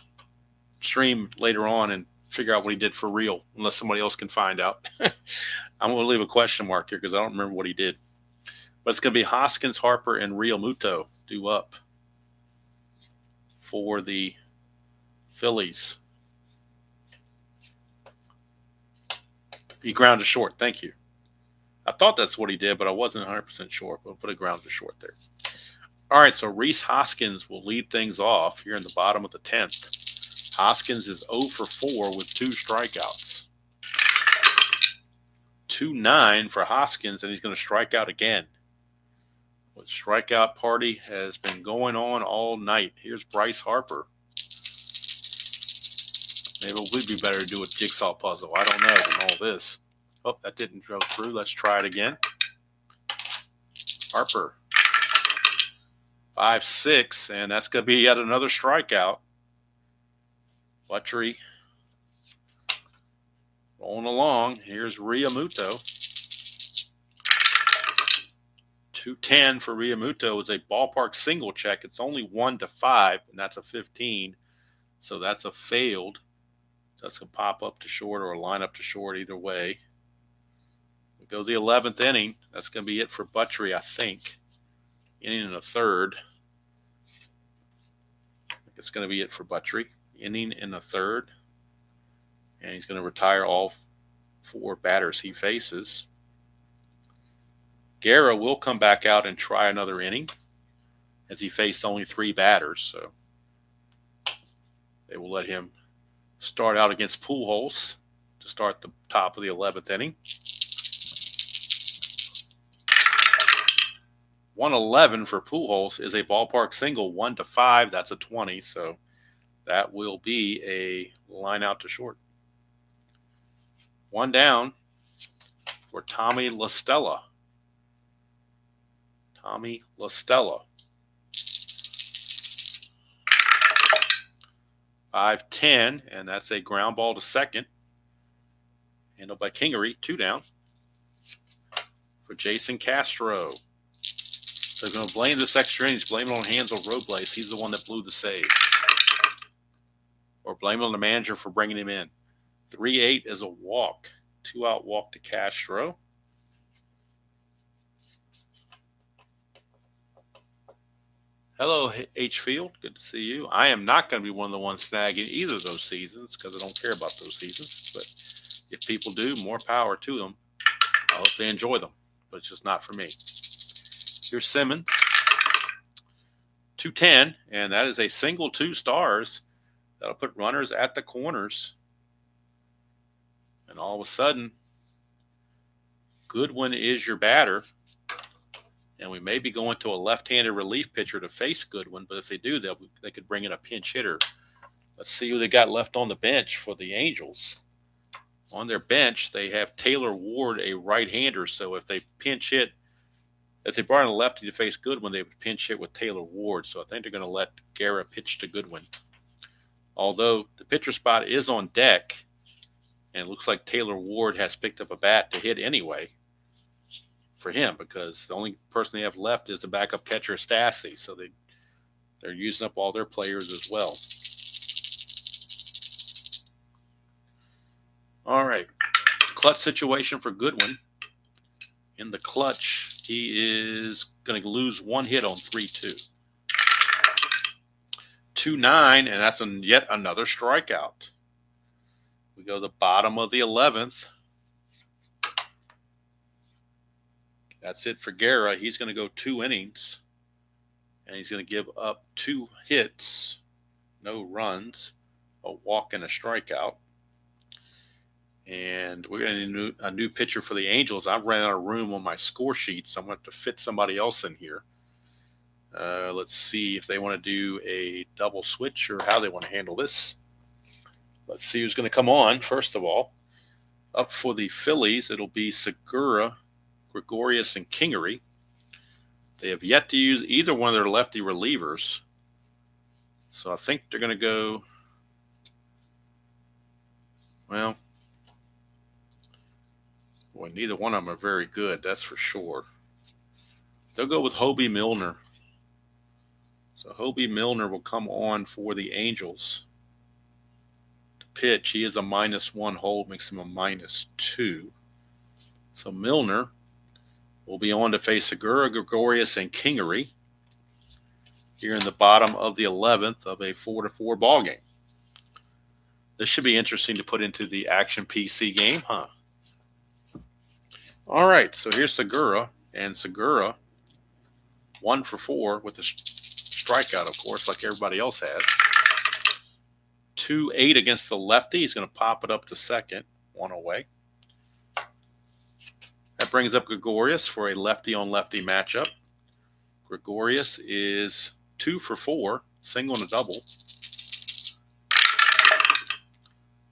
A: stream later on and figure out what he did for real, unless somebody else can find out. I'm going to leave a question mark here because I don't remember what he did. But it's going to be Hoskins, Harper, and Real Muto due up for the Phillies. He grounded short. Thank you. I thought that's what he did, but I wasn't 100% sure. We'll put a ground to short there. All right, so Rhys Hoskins will lead things off here in the bottom of the 10th. Hoskins is 0 for 4 with 2 strikeouts. 2-9 for Hoskins, and he's going to strike out again. The strikeout party has been going on all night. Here's Bryce Harper. Maybe it would be better to do a jigsaw puzzle. I don't know than all this. Oh, that didn't go through. Let's try it again. Harper. 5-6, and that's going to be yet another strikeout. Buttrey rolling along. Here's Realmuto. 210 for Realmuto is a ballpark single check. It's only 1-5, and that's a 15. So that's a failed. So that's going to pop up to short or line up to short either way. We go the 11th inning. That's going to be it for Buttrey, I think. Inning and a third. I think it's going to be it for Buttrey. Inning and a third. And he's going to retire all 4 batters he faces. Guerra will come back out and try another inning as he faced only 3 batters. So they will let him start out against Pujols to start the top of the 11th inning. 111 for Pujols is a ballpark single, 1-5. That's a 20. So that will be a line out to short. 1 down for Tommy La Stella. Tommy La Stella. 5-10, and that's a ground ball to second. Handled by Kingery, 2 down. For Jason Castro. So going to blame this extra innings, blame it on Hansel Robles. He's the one that blew the save. Or blame it on the manager for bringing him in. 3-8 is a walk. 2-out walk to Castro. Hello, H. Field. Good to see you. I am not going to be one of the ones snagging either of those seasons because I don't care about those seasons. But if people do, more power to them. I hope they enjoy them. But it's just not for me. Here's Simmons. 210, and that is a single 2 stars. That'll put runners at the corners. And all of a sudden, Goodwin is your batter. And we may be going to a left-handed relief pitcher to face Goodwin, but if they do, they could bring in a pinch hitter. Let's see who they got left on the bench for the Angels. On their bench, they have Taylor Ward, a right-hander. So if they pinch hit, if they brought in a lefty to face Goodwin, they would pinch hit with Taylor Ward. So I think they're going to let Guerra pitch to Goodwin. Although the pitcher spot is on deck, and it looks like Taylor Ward has picked up a bat to hit anyway for him because the only person they have left is the backup catcher, Stassi. So they're using up all their players as well. All right. Clutch situation for Goodwin. In the clutch, he is going to lose 1 hit on 3-2. 2-9, and that's yet another strikeout. We go to the bottom of the 11th. That's it for Guerra. He's going to go 2 innings, and he's going to give up 2 hits, no runs, a walk, and a strikeout. And we're going to need a new pitcher for the Angels. I've ran out of room on my score sheet, so I'm going to have to fit somebody else in here. Let's see if they want to do a double switch or how they want to handle this. Let's see who's going to come on, first of all. Up for the Phillies, it'll be Segura, Gregorius, and Kingery. They have yet to use either one of their lefty relievers. So I think they're going to go, well, boy, neither one of them are very good, that's for sure. They'll go with Hobie Milner. So Hobie Milner will come on for the Angels to pitch. He is a -1 hold, makes him a -2. So Milner will be on to face Segura, Gregorius, and Kingery here in the bottom of the 11th of a 4-4 ball game. This should be interesting to put into the Action PC game, huh? All right, so here's Segura, and Segura 1 for 4 with a strikeout, of course, like everybody else has. 2-8 against the lefty. He's going to pop it up to second, 1 away. That brings up Gregorius for a lefty-on-lefty matchup. Gregorius is 2 for 4, single and a double.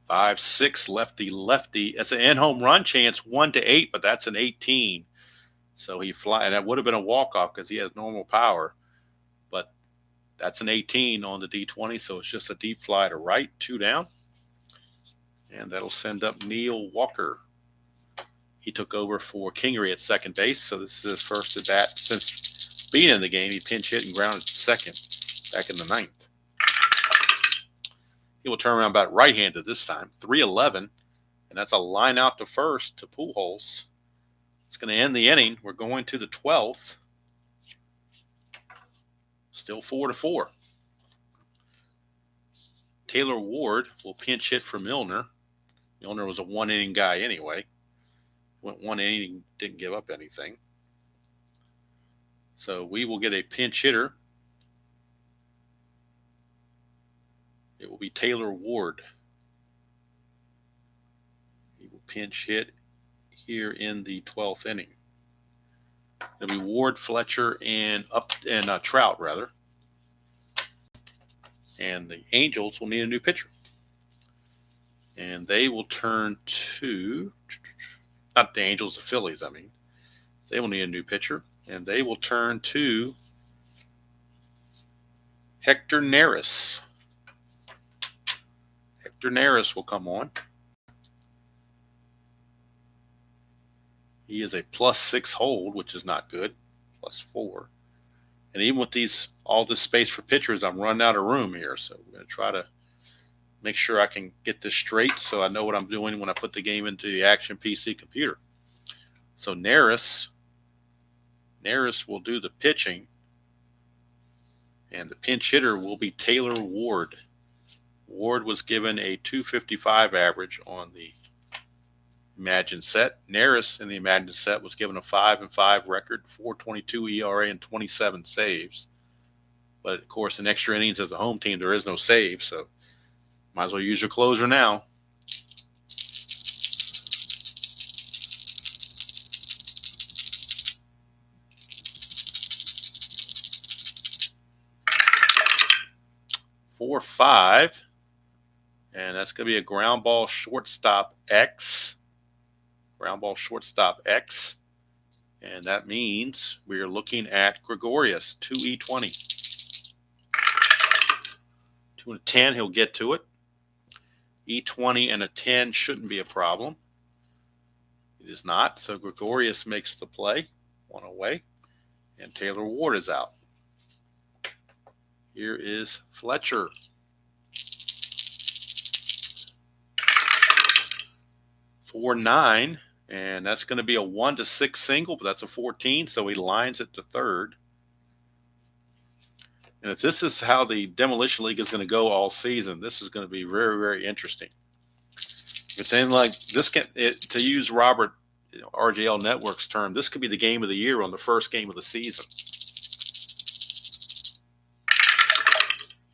A: 5-6 lefty-lefty. It's an in-home run chance, 1-8, but that's an 18. So he fly, and that would have been a walk-off because he has normal power. But that's an 18 on the D20, so it's just a deep fly to right, 2 down. And that'll send up Neil Walker. He took over for Kingery at second base, so this is his first at bat since being in the game. He pinch hit and grounded to second back in the 9th. He will turn around about right-handed this time, 3-11, and that's a line out to first to Pujols. It's going to end the inning. We're going to the 12th. Still 4-4. Taylor Ward will pinch hit for Milner. Milner was a 1-inning guy anyway. Went 1 inning, didn't give up anything. So we will get a pinch hitter. It will be Taylor Ward. He will pinch hit here in the 12th inning. It'll be Ward, Fletcher, and Trout, rather. And the Angels will need a new pitcher. And they will turn to, not the Angels, the Phillies, I mean. They will need a new pitcher. And they will turn to Hector Neris. Hector Neris will come on. He is a +6 hold, which is not good. +4. And even with all this space for pitchers, I'm running out of room here. So we're going to try to make sure I can get this straight so I know what I'm doing when I put the game into the Action PC computer. So Neris will do the pitching, and the pinch hitter will be Taylor Ward. Ward was given a 255 average on the Imagine set. Neris in the Imagine set was given a 5-5 record, 4.22 ERA, and 27 saves. But of course, in extra innings as a home team, there is no save, so might as well use your closer now. Four, 5, and that's going to be a ground ball shortstop X. Ground ball shortstop X. And that means we are looking at Gregorius, 2E20. 2 and a 10, he'll get to it. E20 and a 10 shouldn't be a problem. It is not. So Gregorius makes the play, one away, and Taylor Ward is out. Here is Fletcher. 4-9, and that's going to be a 1-6 single, but that's a 14, so he lines it to third. And if this is how the Demolition League is going to go all season, this is going to be very, very interesting. If it's anything like this, to use Robert RJL Network's term, this could be the game of the year on the first game of the season.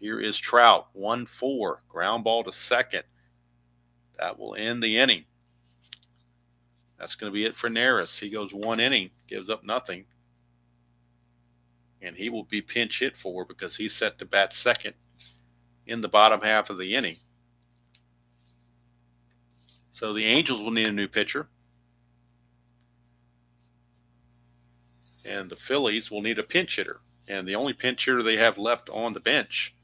A: Here is Trout, 1-4, ground ball to second. That will end the inning. That's going to be it for Neris. He goes 1 inning, gives up nothing. And he will be pinch hit for because he's set to bat second in the bottom half of the inning. So the Angels will need a new pitcher. And the Phillies will need a pinch hitter. And the only pinch hitter they have left on the bench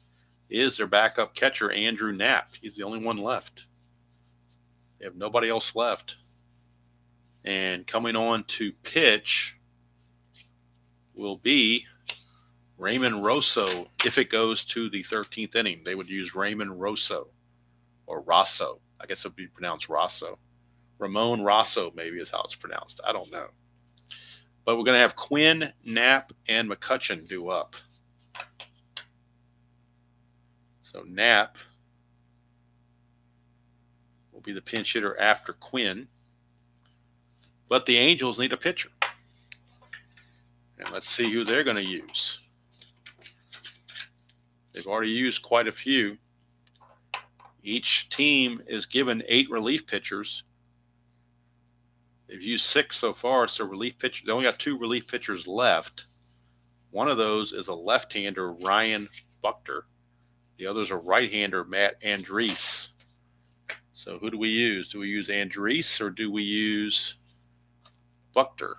A: is their backup catcher, Andrew Knapp. He's the only one left. They have nobody else left. And coming on to pitch will be Raymond Rosso. If it goes to the 13th inning, they would use Raymond Rosso or Rosso. I guess it would be pronounced Rosso. Ramon Rosso maybe is how it's pronounced. I don't know. But we're going to have Quinn, Knapp, and McCutcheon due up. So Knapp will be the pinch hitter after Quinn. But the Angels need a pitcher. And let's see who they're going to use. They've already used quite a few. Each team is given 8 relief pitchers. They've used 6 so far, so relief pitchers. They only got 2 relief pitchers left. One of those is a left-hander, Ryan Buchter. The other's a right-hander, Matt Andriese. So who do we use? Do we use Andriese or do we use Buchter?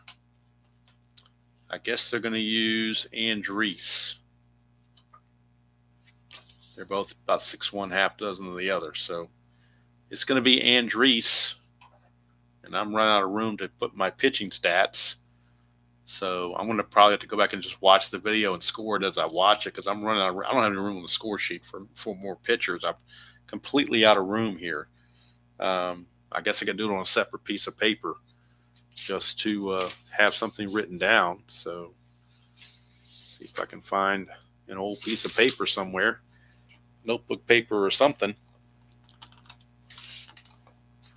A: I guess they're going to use Andriese. They're both about 6'1", half dozen of the other. So it's going to be Andriese. And I'm running out of room to put my pitching stats. So I'm going to probably have to go back and just watch the video and score it as I watch it because I'm running out of, I don't have any room on the score sheet for more pitchers. I'm completely out of room here. I guess I could do it on a separate piece of paper just to have something written down. So see if I can find an old piece of paper somewhere, notebook paper or something.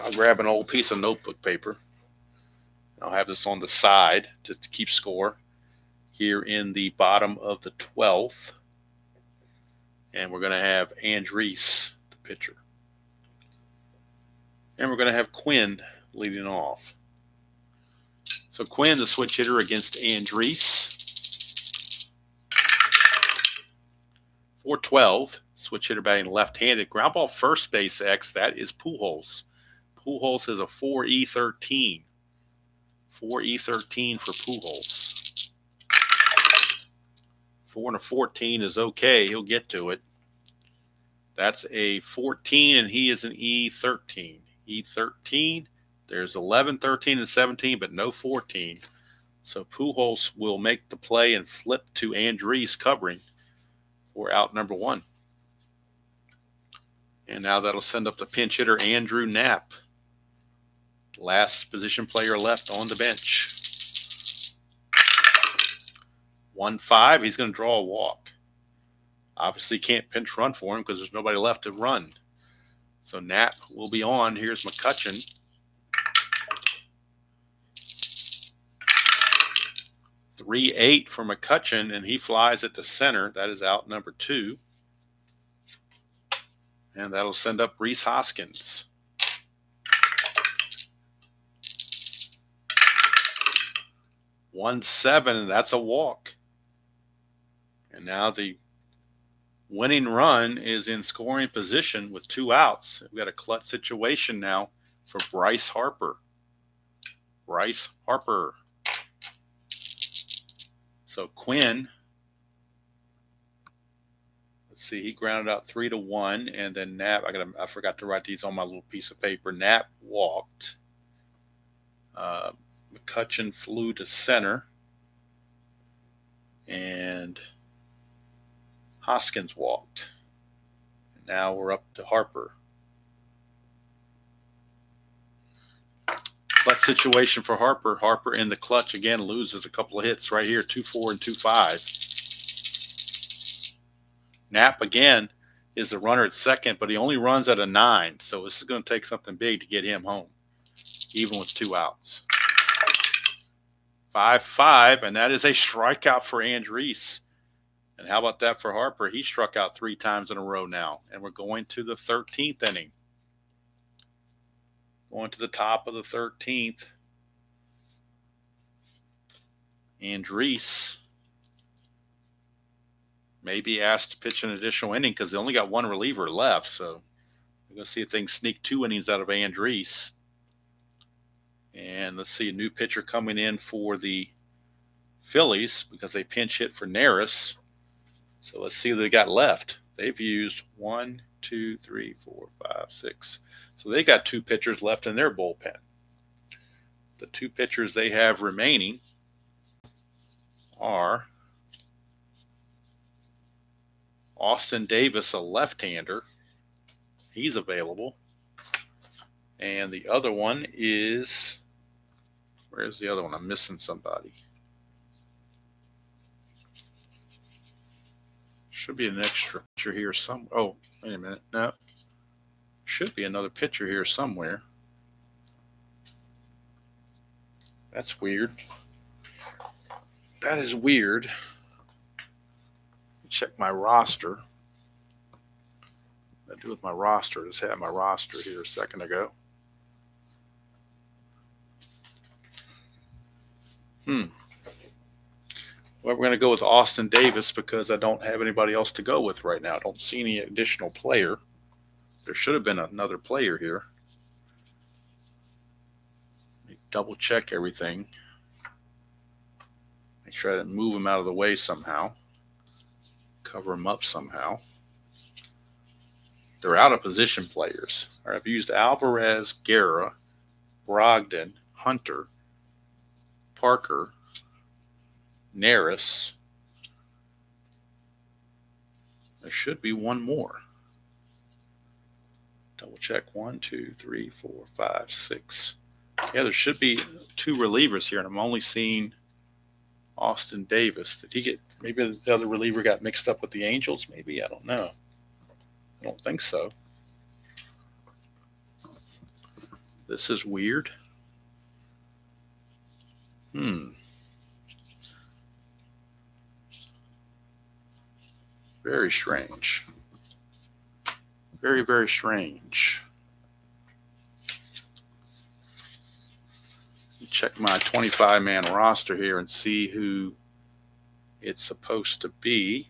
A: I'll grab an old piece of notebook paper. I'll have this on the side to keep score here in the bottom of the 12th. And we're going to have Andriese, the pitcher. And we're going to have Quinn leading off. So Quinn, the switch hitter against Andriese. 4-12, switch hitter batting left-handed. Ground ball first base X, that is Pujols. Pujols is a 4E13. 4E13 for Pujols. 4 and a 14 is okay. He'll get to it. That's a 14, and he is an E13. E13. There's 11, 13, and 17, but no 14. So Pujols will make the play and flip to Andriese covering for out number 1. And now that'll send up the pinch hitter, Andrew Knapp. Last position player left on the bench. 1-5, he's going to draw a walk. Obviously can't pinch run for him because there's nobody left to run. So Knapp will be on. Here's McCutchen. 3-8 for McCutchen, and he flies it to center. That is out number 2. And that'll send up Rhys Hoskins. 1-7, and that's a walk. And now the winning run is in scoring position with 2 outs. We've got a clutch situation now for Bryce Harper. Bryce Harper. So Quinn, let's see, he grounded out 3-1, and then Knapp, I forgot to write these on my little piece of paper. Knapp walked. McCutchen flew to center, and Hoskins walked. And now we're up to Harper. Clutch situation for Harper. Harper in the clutch again loses a couple of hits right here, 2-4 and 2-5. Knapp again is the runner at second, but he only runs at a 9, so this is going to take something big to get him home, even with 2 outs. 5-5, and that is a strikeout for Andriese. And how about that for Harper? He struck out 3 times in a row now, and we're going to the 13th inning. Going to the top of the 13th. Andriese may be asked to pitch an additional inning because they only got 1 reliever left, so we're going to see if they can sneak 2 innings out of Andriese. And let's see, a new pitcher coming in for the Phillies because they pinch hit for Neris. So let's see what they got left. They've used 1, 2, 3, 4, 5, 6. So they got 2 pitchers left in their bullpen. The 2 pitchers they have remaining are Austin Davis, a left-hander. He's available. And the other one is, where's the other one? I'm missing somebody. Should be an extra pitcher here somewhere. Oh, wait a minute. No. Should be another pitcher here somewhere. That's weird. That is weird. Check my roster. What did I do with my roster? I just had my roster here a second ago. Well, we're going to go with Austin Davis because I don't have anybody else to go with right now. I don't see any additional player. There should have been another player here. Let me double check everything. Make sure I didn't move him out of the way somehow. Cover him up somehow. They're out of position players. All right, I've used Alvarez, Guerra, Brogdon, Hunter, Parker, Neris. There should be one more. Double check. 1, 2, 3, 4, 5, 6. Yeah, there should be 2 relievers here, and I'm only seeing Austin Davis. Did he get, maybe the other reliever got mixed up with the Angels? Maybe, I don't know. I don't think so. This is weird. Very strange. Very, very strange. Check my 25-man roster here and see who it's supposed to be.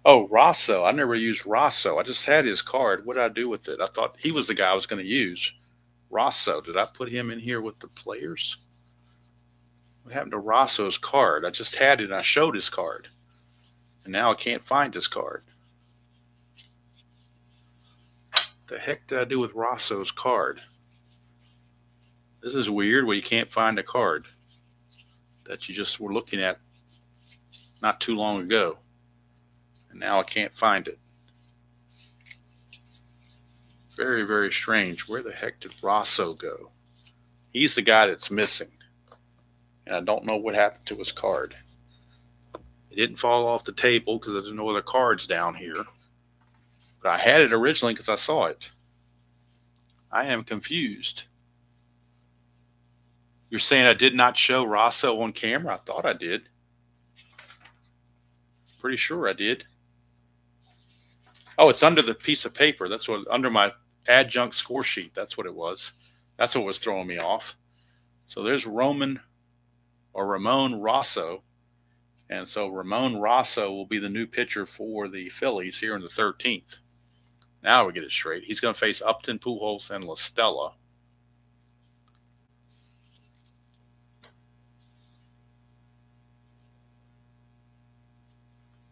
A: Oh, Rosso. I never used Rosso. I just had his card. What did I do with it? I thought he was the guy I was going to use. Rosso. Did I put him in here with the players? What happened to Rosso's card? I just had it and I showed his card. And now I can't find his card. The heck did I do with Rosso's card? This is weird where you can't find a card that you just were looking at not too long ago. And now I can't find it. Very, very strange. Where the heck did Rosso go? He's the guy that's missing. And I don't know what happened to his card. It didn't fall off the table because there's no other cards down here. But I had it originally because I saw it. I am confused. You're saying I did not show Rosso on camera? I thought I did. Pretty sure I did. Oh, it's under the piece of paper. That's what, under my adjunct score sheet. That's what it was. That's what was throwing me off. So there's Ramon Rosso. And so Ramon Rosso will be the new pitcher for the Phillies here in the 13th. Now we get it straight. He's going to face Upton, Pujols, and La Stella.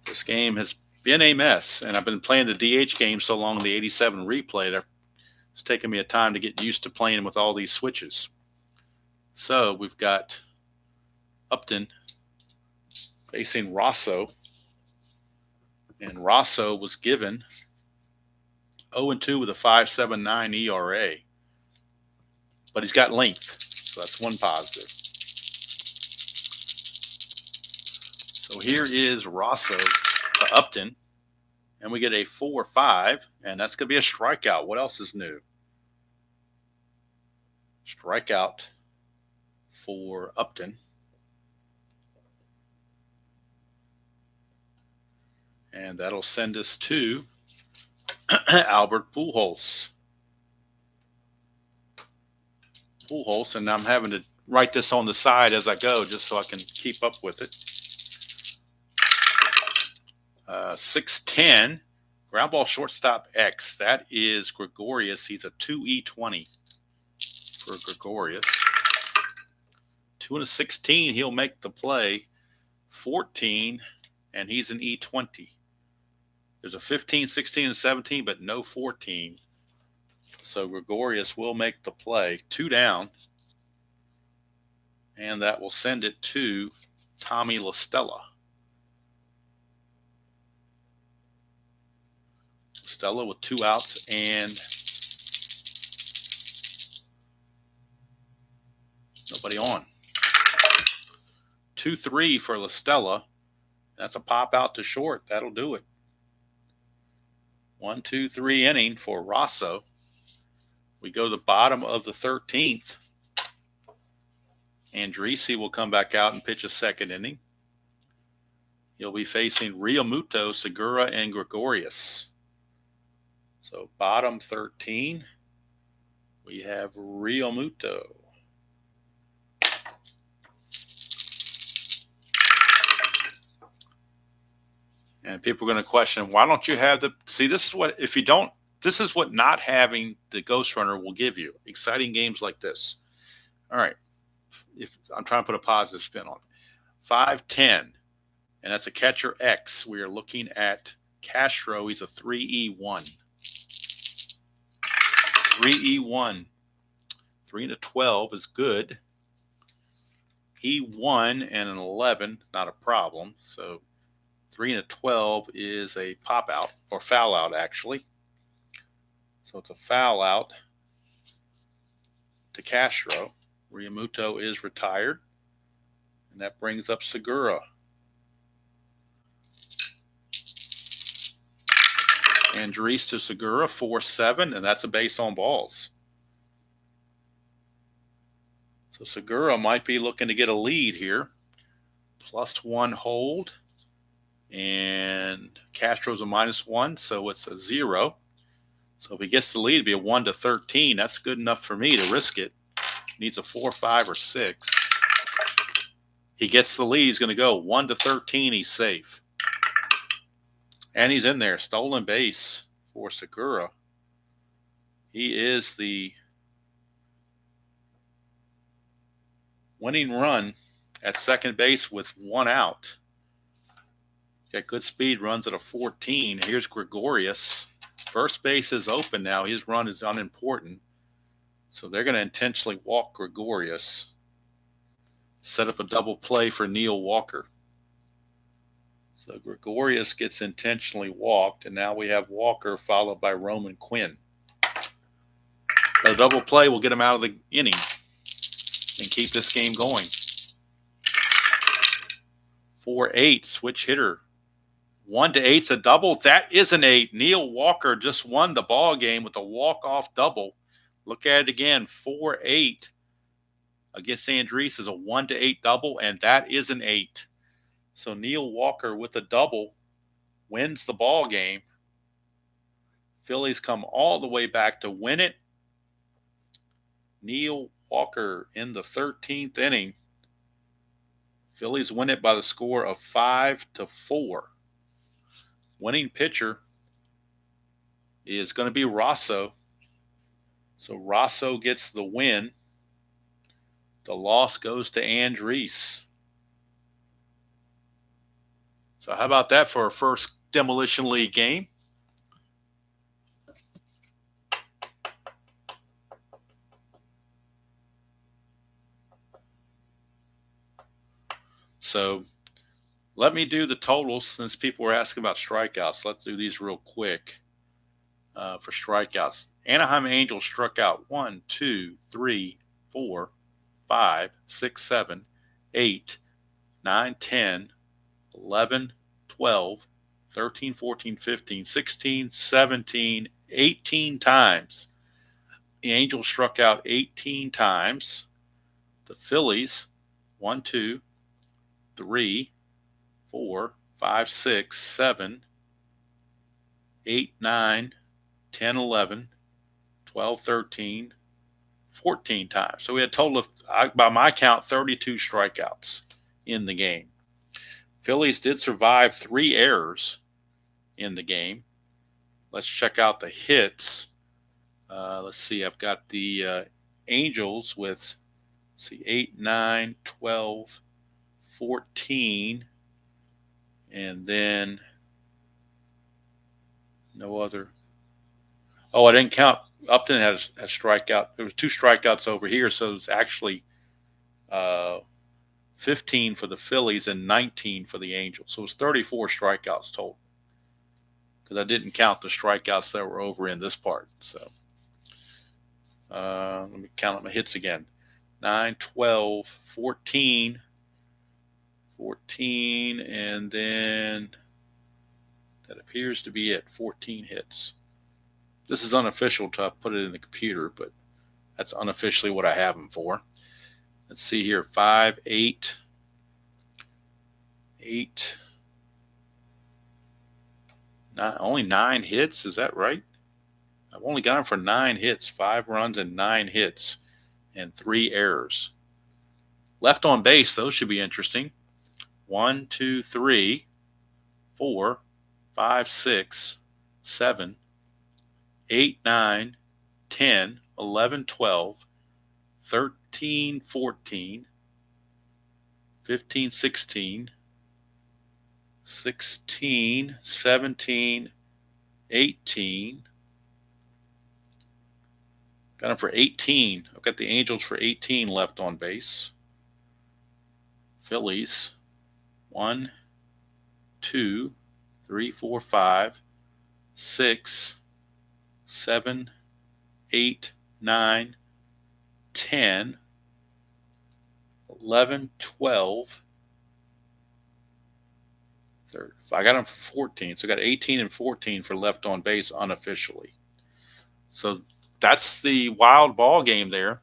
A: This game has been a mess, and I've been playing the DH game so long in the 87 replay that it's taken me a time to get used to playing with all these switches. So we've got Upton facing Rosso, and Rosso was given 0-2 with a 5.79 ERA, but he's got length, so that's one positive. So here is Rosso to Upton, and we get a 4-5, and that's going to be a strikeout. What else is new? Strikeout for Upton. And that'll send us to Albert Pujols. And I'm having to write this on the side as I go just so I can keep up with it. 6'10", ground ball shortstop X. That is Gregorius. He's a 2E20 for Gregorius. 2/16, he'll make the play. 14, and he's an E20. There's a 15, 16, and 17, but no 14. So Gregorius will make the play. 2 down. And that will send it to Tommy La Stella. Stella with 2 outs and nobody on. 2-3 for La Stella. That's a pop out to short. That'll do it. 1, 2, 3 inning for Rosso. We go to the bottom of the 13th. Andrisi will come back out and pitch a second inning. He'll be facing Realmuto, Segura, and Gregorius. So bottom 13, we have Realmuto. And people are going to question, why don't you have the, see, this is what, if you don't, this is what not having the Ghost Runner will give you. Exciting games like this. All right. If I'm trying to put a positive spin on it. 5'10", and that's a catcher X. We are looking at Castro. He's a 3E1. 3E1. 3-12 is good. E1 and an 11, not a problem. So 3-12 is a pop out, or foul out actually. So it's a foul out to Castro. Realmuto is retired, and that brings up Segura. Andrese to Segura, 4-7, and that's a base on balls. So Segura might be looking to get a lead here. +1 hold, and Castro's a -1, so it's a 0. So if he gets the lead, it'd be a 1-13. That's good enough for me to risk it. Needs a 4, 5, or 6. He gets the lead. He's going to go 1-13. He's safe. And he's in there. Stolen base for Segura. He is the winning run at second base with 1 out. Got good speed, runs at a 14. Here's Gregorius. First base is open now. His run is unimportant. So they're going to intentionally walk Gregorius, set up a double play for Neil Walker. So Gregorius gets intentionally walked, and now we have Walker followed by Roman Quinn. A double play will get him out of the inning and keep this game going. 4-8, switch hitter. 1-8's a double. That is an 8. Neil Walker just won the ball game with a walk-off double. Look at it again. 4-8 against Andres is a 1-8 double, and that is an 8. So Neil Walker with a double wins the ball game. Phillies come all the way back to win it. Neil Walker in the 13th inning. Phillies win it by the score of 5-4. Winning pitcher is going to be Rosso. So Rosso gets the win. The loss goes to Andres. So how about that for our first Demolition League game? So let me do the totals since people were asking about strikeouts. Let's do these real quick for strikeouts. Anaheim Angels struck out 1, 2, 3, 4, 5, 6, 7, 8, 9, 10, 11, 12, 13, 14, 15, 16, 17, 18 times. The Angels struck out 18 times. The Phillies, 1, 2, 3, 4, 5, 6, 7, 8, 9, 10, 11, 12, 13, 14 times. So we had a total of, by my count, 32 strikeouts in the game. Phillies did survive 3 errors in the game. Let's check out the hits. Let's see, I've got the Angels with, 8, 9, 12, 14, and then no other. Oh, I didn't count. Upton had a strikeout. There was 2 strikeouts over here, so it's actually 15 for the Phillies and 19 for the Angels. So it was 34 strikeouts total because I didn't count the strikeouts that were over in this part. So let me count up my hits again. 9, 12, 14, and then that appears to be it, 14 hits. This is unofficial until I put it in the computer, but that's unofficially what I have them for. Let's see here, 5, 8, 9, only 9 hits, is that right? I've only got them for 9 hits, 5 runs and 9 hits, and 3 errors. Left on base, those should be interesting. 1, 2, 3, 4, 5, 6, 7, 8, 9, 10, 11, 12, 13, 14, 15, 16, 16, 17, 18. Got them for 18. I've got the Angels for 18 left on base. Phillies, 1, 2, 3, 4, 5, 6, 7, 8, 9, 10, 11, 12, 13. I got them for 14. So I got 18 and 14 for left on base unofficially. So that's the wild ball game there.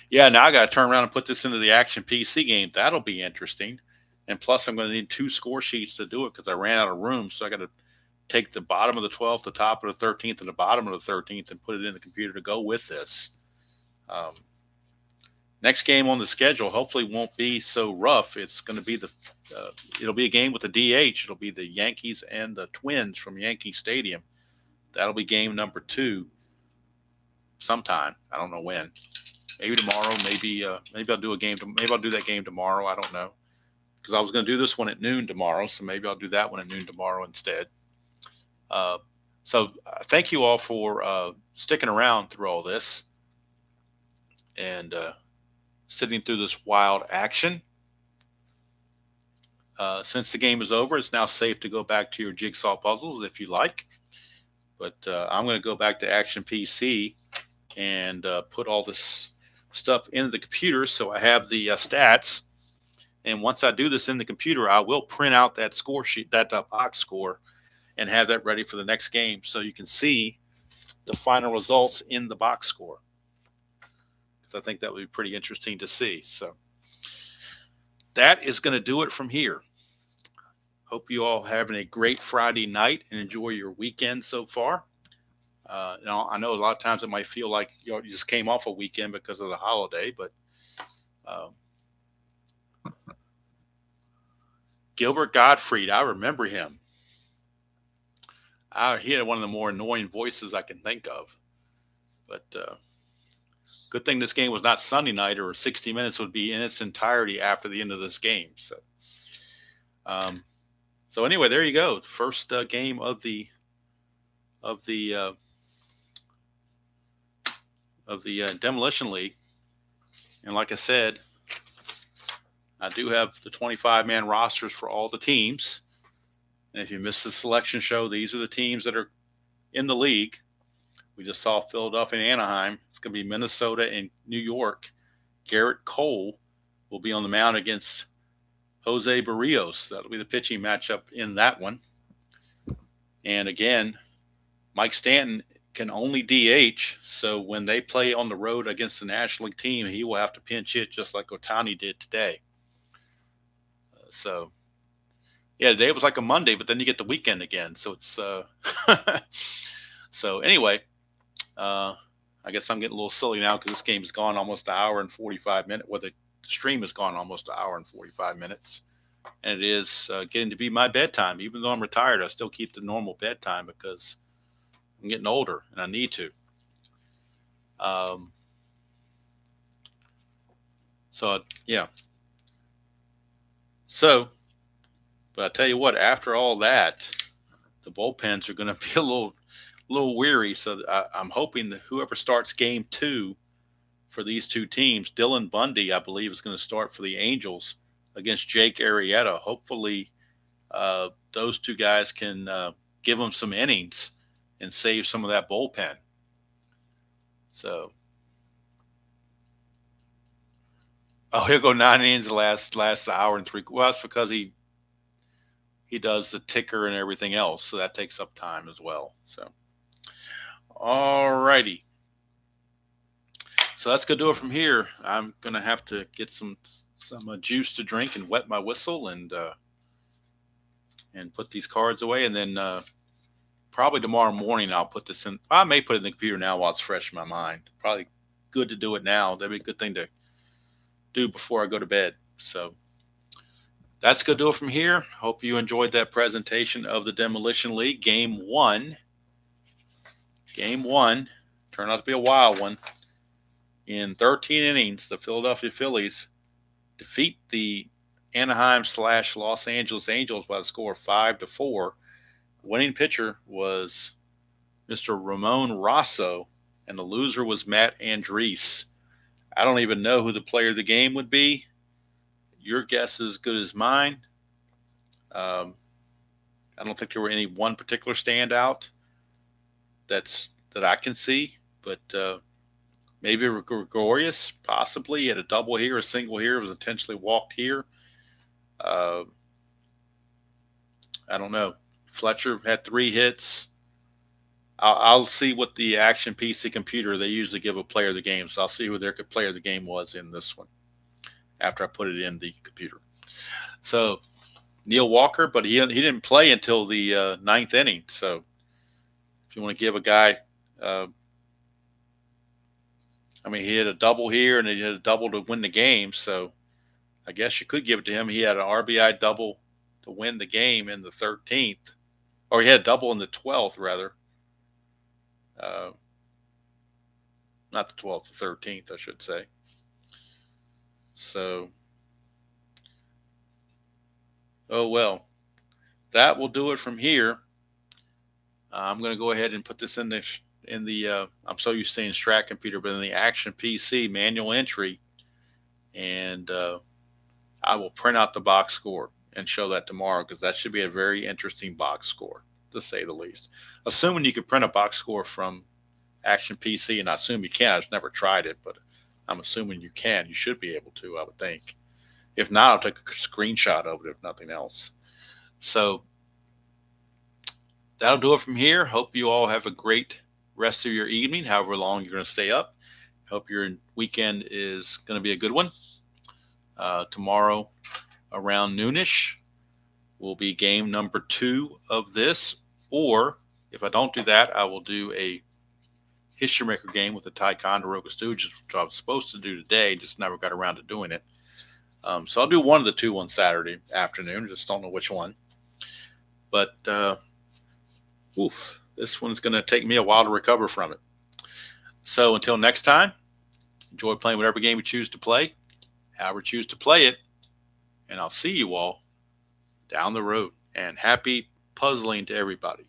A: Yeah, now I got to turn around and put this into the Action PC game. That'll be interesting. And plus, I'm going to need 2 score sheets to do it because I ran out of room. So I got to take the bottom of the 12th, the top of the 13th, and the bottom of the 13th and put it in the computer to go with this. Next game on the schedule hopefully won't be so rough. It's going to be it'll be a game with the DH. It'll be the Yankees and the Twins from Yankee Stadium. That'll be game number 2 sometime. I don't know when. Maybe tomorrow. Maybe I'll do a game. Maybe I'll do that game tomorrow. I don't know because I was going to do this one at noon tomorrow. So maybe I'll do that one at noon tomorrow instead. So thank you all for sticking around through all this. and sitting through this wild action. Since the game is over, it's now safe to go back to your jigsaw puzzles if you like. But I'm going to go back to Action PC and put all this stuff into the computer so I have the stats. And once I do this in the computer, I will print out that score sheet, that box score, and have that ready for the next game so you can see the final results in the box score. Because I think that would be pretty interesting to see. So that is going to do it from here. Hope you all having a great Friday night and enjoy your weekend so far. I know a lot of times it might feel like you just came off a weekend because of the holiday, but Gilbert Gottfried, I remember him. He had one of the more annoying voices I can think of. But good thing this game was not Sunday night, or 60 Minutes would be in its entirety after the end of this game. So anyway, there you go. First game of the Demolition League. And like I said, I do have the 25-man rosters for all the teams. And if you missed the selection show, these are the teams that are in the league. We just saw Philadelphia and Anaheim. It's going to be Minnesota and New York. Garrett Cole will be on the mound against Jose Barrios. That'll be the pitching matchup in that one. And again, Mike Stanton can only DH, so when they play on the road against the National League team, he will have to pinch hit just like Ohtani did today. So, yeah, today was like a Monday, but then you get the weekend again. So it's so anyway, I guess I'm getting a little silly now because this game has gone almost an hour and 45 minutes. Well, the stream has gone almost an hour and 45 minutes, and it is getting to be my bedtime. Even though I'm retired, I still keep the normal bedtime because I'm getting older and I need to. So yeah. So, but I tell you what, after all that, the bullpens are going to be a little weary. So I'm hoping that whoever starts game 2 for these two teams, Dylan Bundy, I believe, is going to start for the Angels against Jake Arrieta. Hopefully, those two guys can give them some innings and save some of that bullpen. So, he'll go 9 innings the last hour and 3. Well, that's because he does the ticker and everything else, so that takes up time as well. So, all righty. So that's gonna do it from here. I'm gonna have to get some juice to drink and wet my whistle and put these cards away, and then probably tomorrow morning I'll put this in. I may put it in the computer now while it's fresh in my mind. Probably good to do it now. That'd be a good thing to do before I go to bed. So that's going to do it from here. Hope you enjoyed that presentation of the Demolition League. Game 1. Game 1 turned out to be a wild one. In 13 innings, the Philadelphia Phillies defeat the Anaheim/Los Angeles Angels by the score of 5-4. Winning pitcher was Mr. Ramon Rosso, and the loser was Matt Andriese. I don't even know who the player of the game would be. Your guess is as good as mine. I don't think there were any one particular standout that I can see, but maybe Gregorius, possibly. He had a double here, a single here, was intentionally walked here. I don't know. Fletcher had 3 hits. I'll see what the Action PC computer, they usually give a player of the game, so I'll see who their player of the game was in this one after I put it in the computer. So Neil Walker, but he didn't play until the 9th inning. So if you want to give a guy, he had a double here and he had a double to win the game. So I guess you could give it to him. He had an RBI double to win the game in the 13th, or he had a double in the 12th rather. Not the 12th, the 13th, I should say. So, oh well, that will do it from here. I'm going to go ahead and put this in in the I'm so used to saying Strat computer, but in the Action PC manual entry, and I will print out the box score and show that tomorrow, because that should be a very interesting box score, to say the least. Assuming you can print a box score from Action PC, and I assume you can. I've never tried it, but I'm assuming you can. You should be able to, I would think. If not, I'll take a screenshot of it, if nothing else. So that'll do it from here. Hope you all have a great rest of your evening, however long you're going to stay up. Hope your weekend is going to be a good one. Tomorrow around noonish will be game number 2 of this. Or if I don't do that, I will do a History Maker game with the Ticonderoga Stooges, which I was supposed to do today, just never got around to doing it. So I'll do one of the 2 on Saturday afternoon. Just don't know which one. But this one's going to take me a while to recover from it. So until next time, enjoy playing whatever game you choose to play, however you choose to play it, and I'll see you all down the road. And happy puzzling to everybody.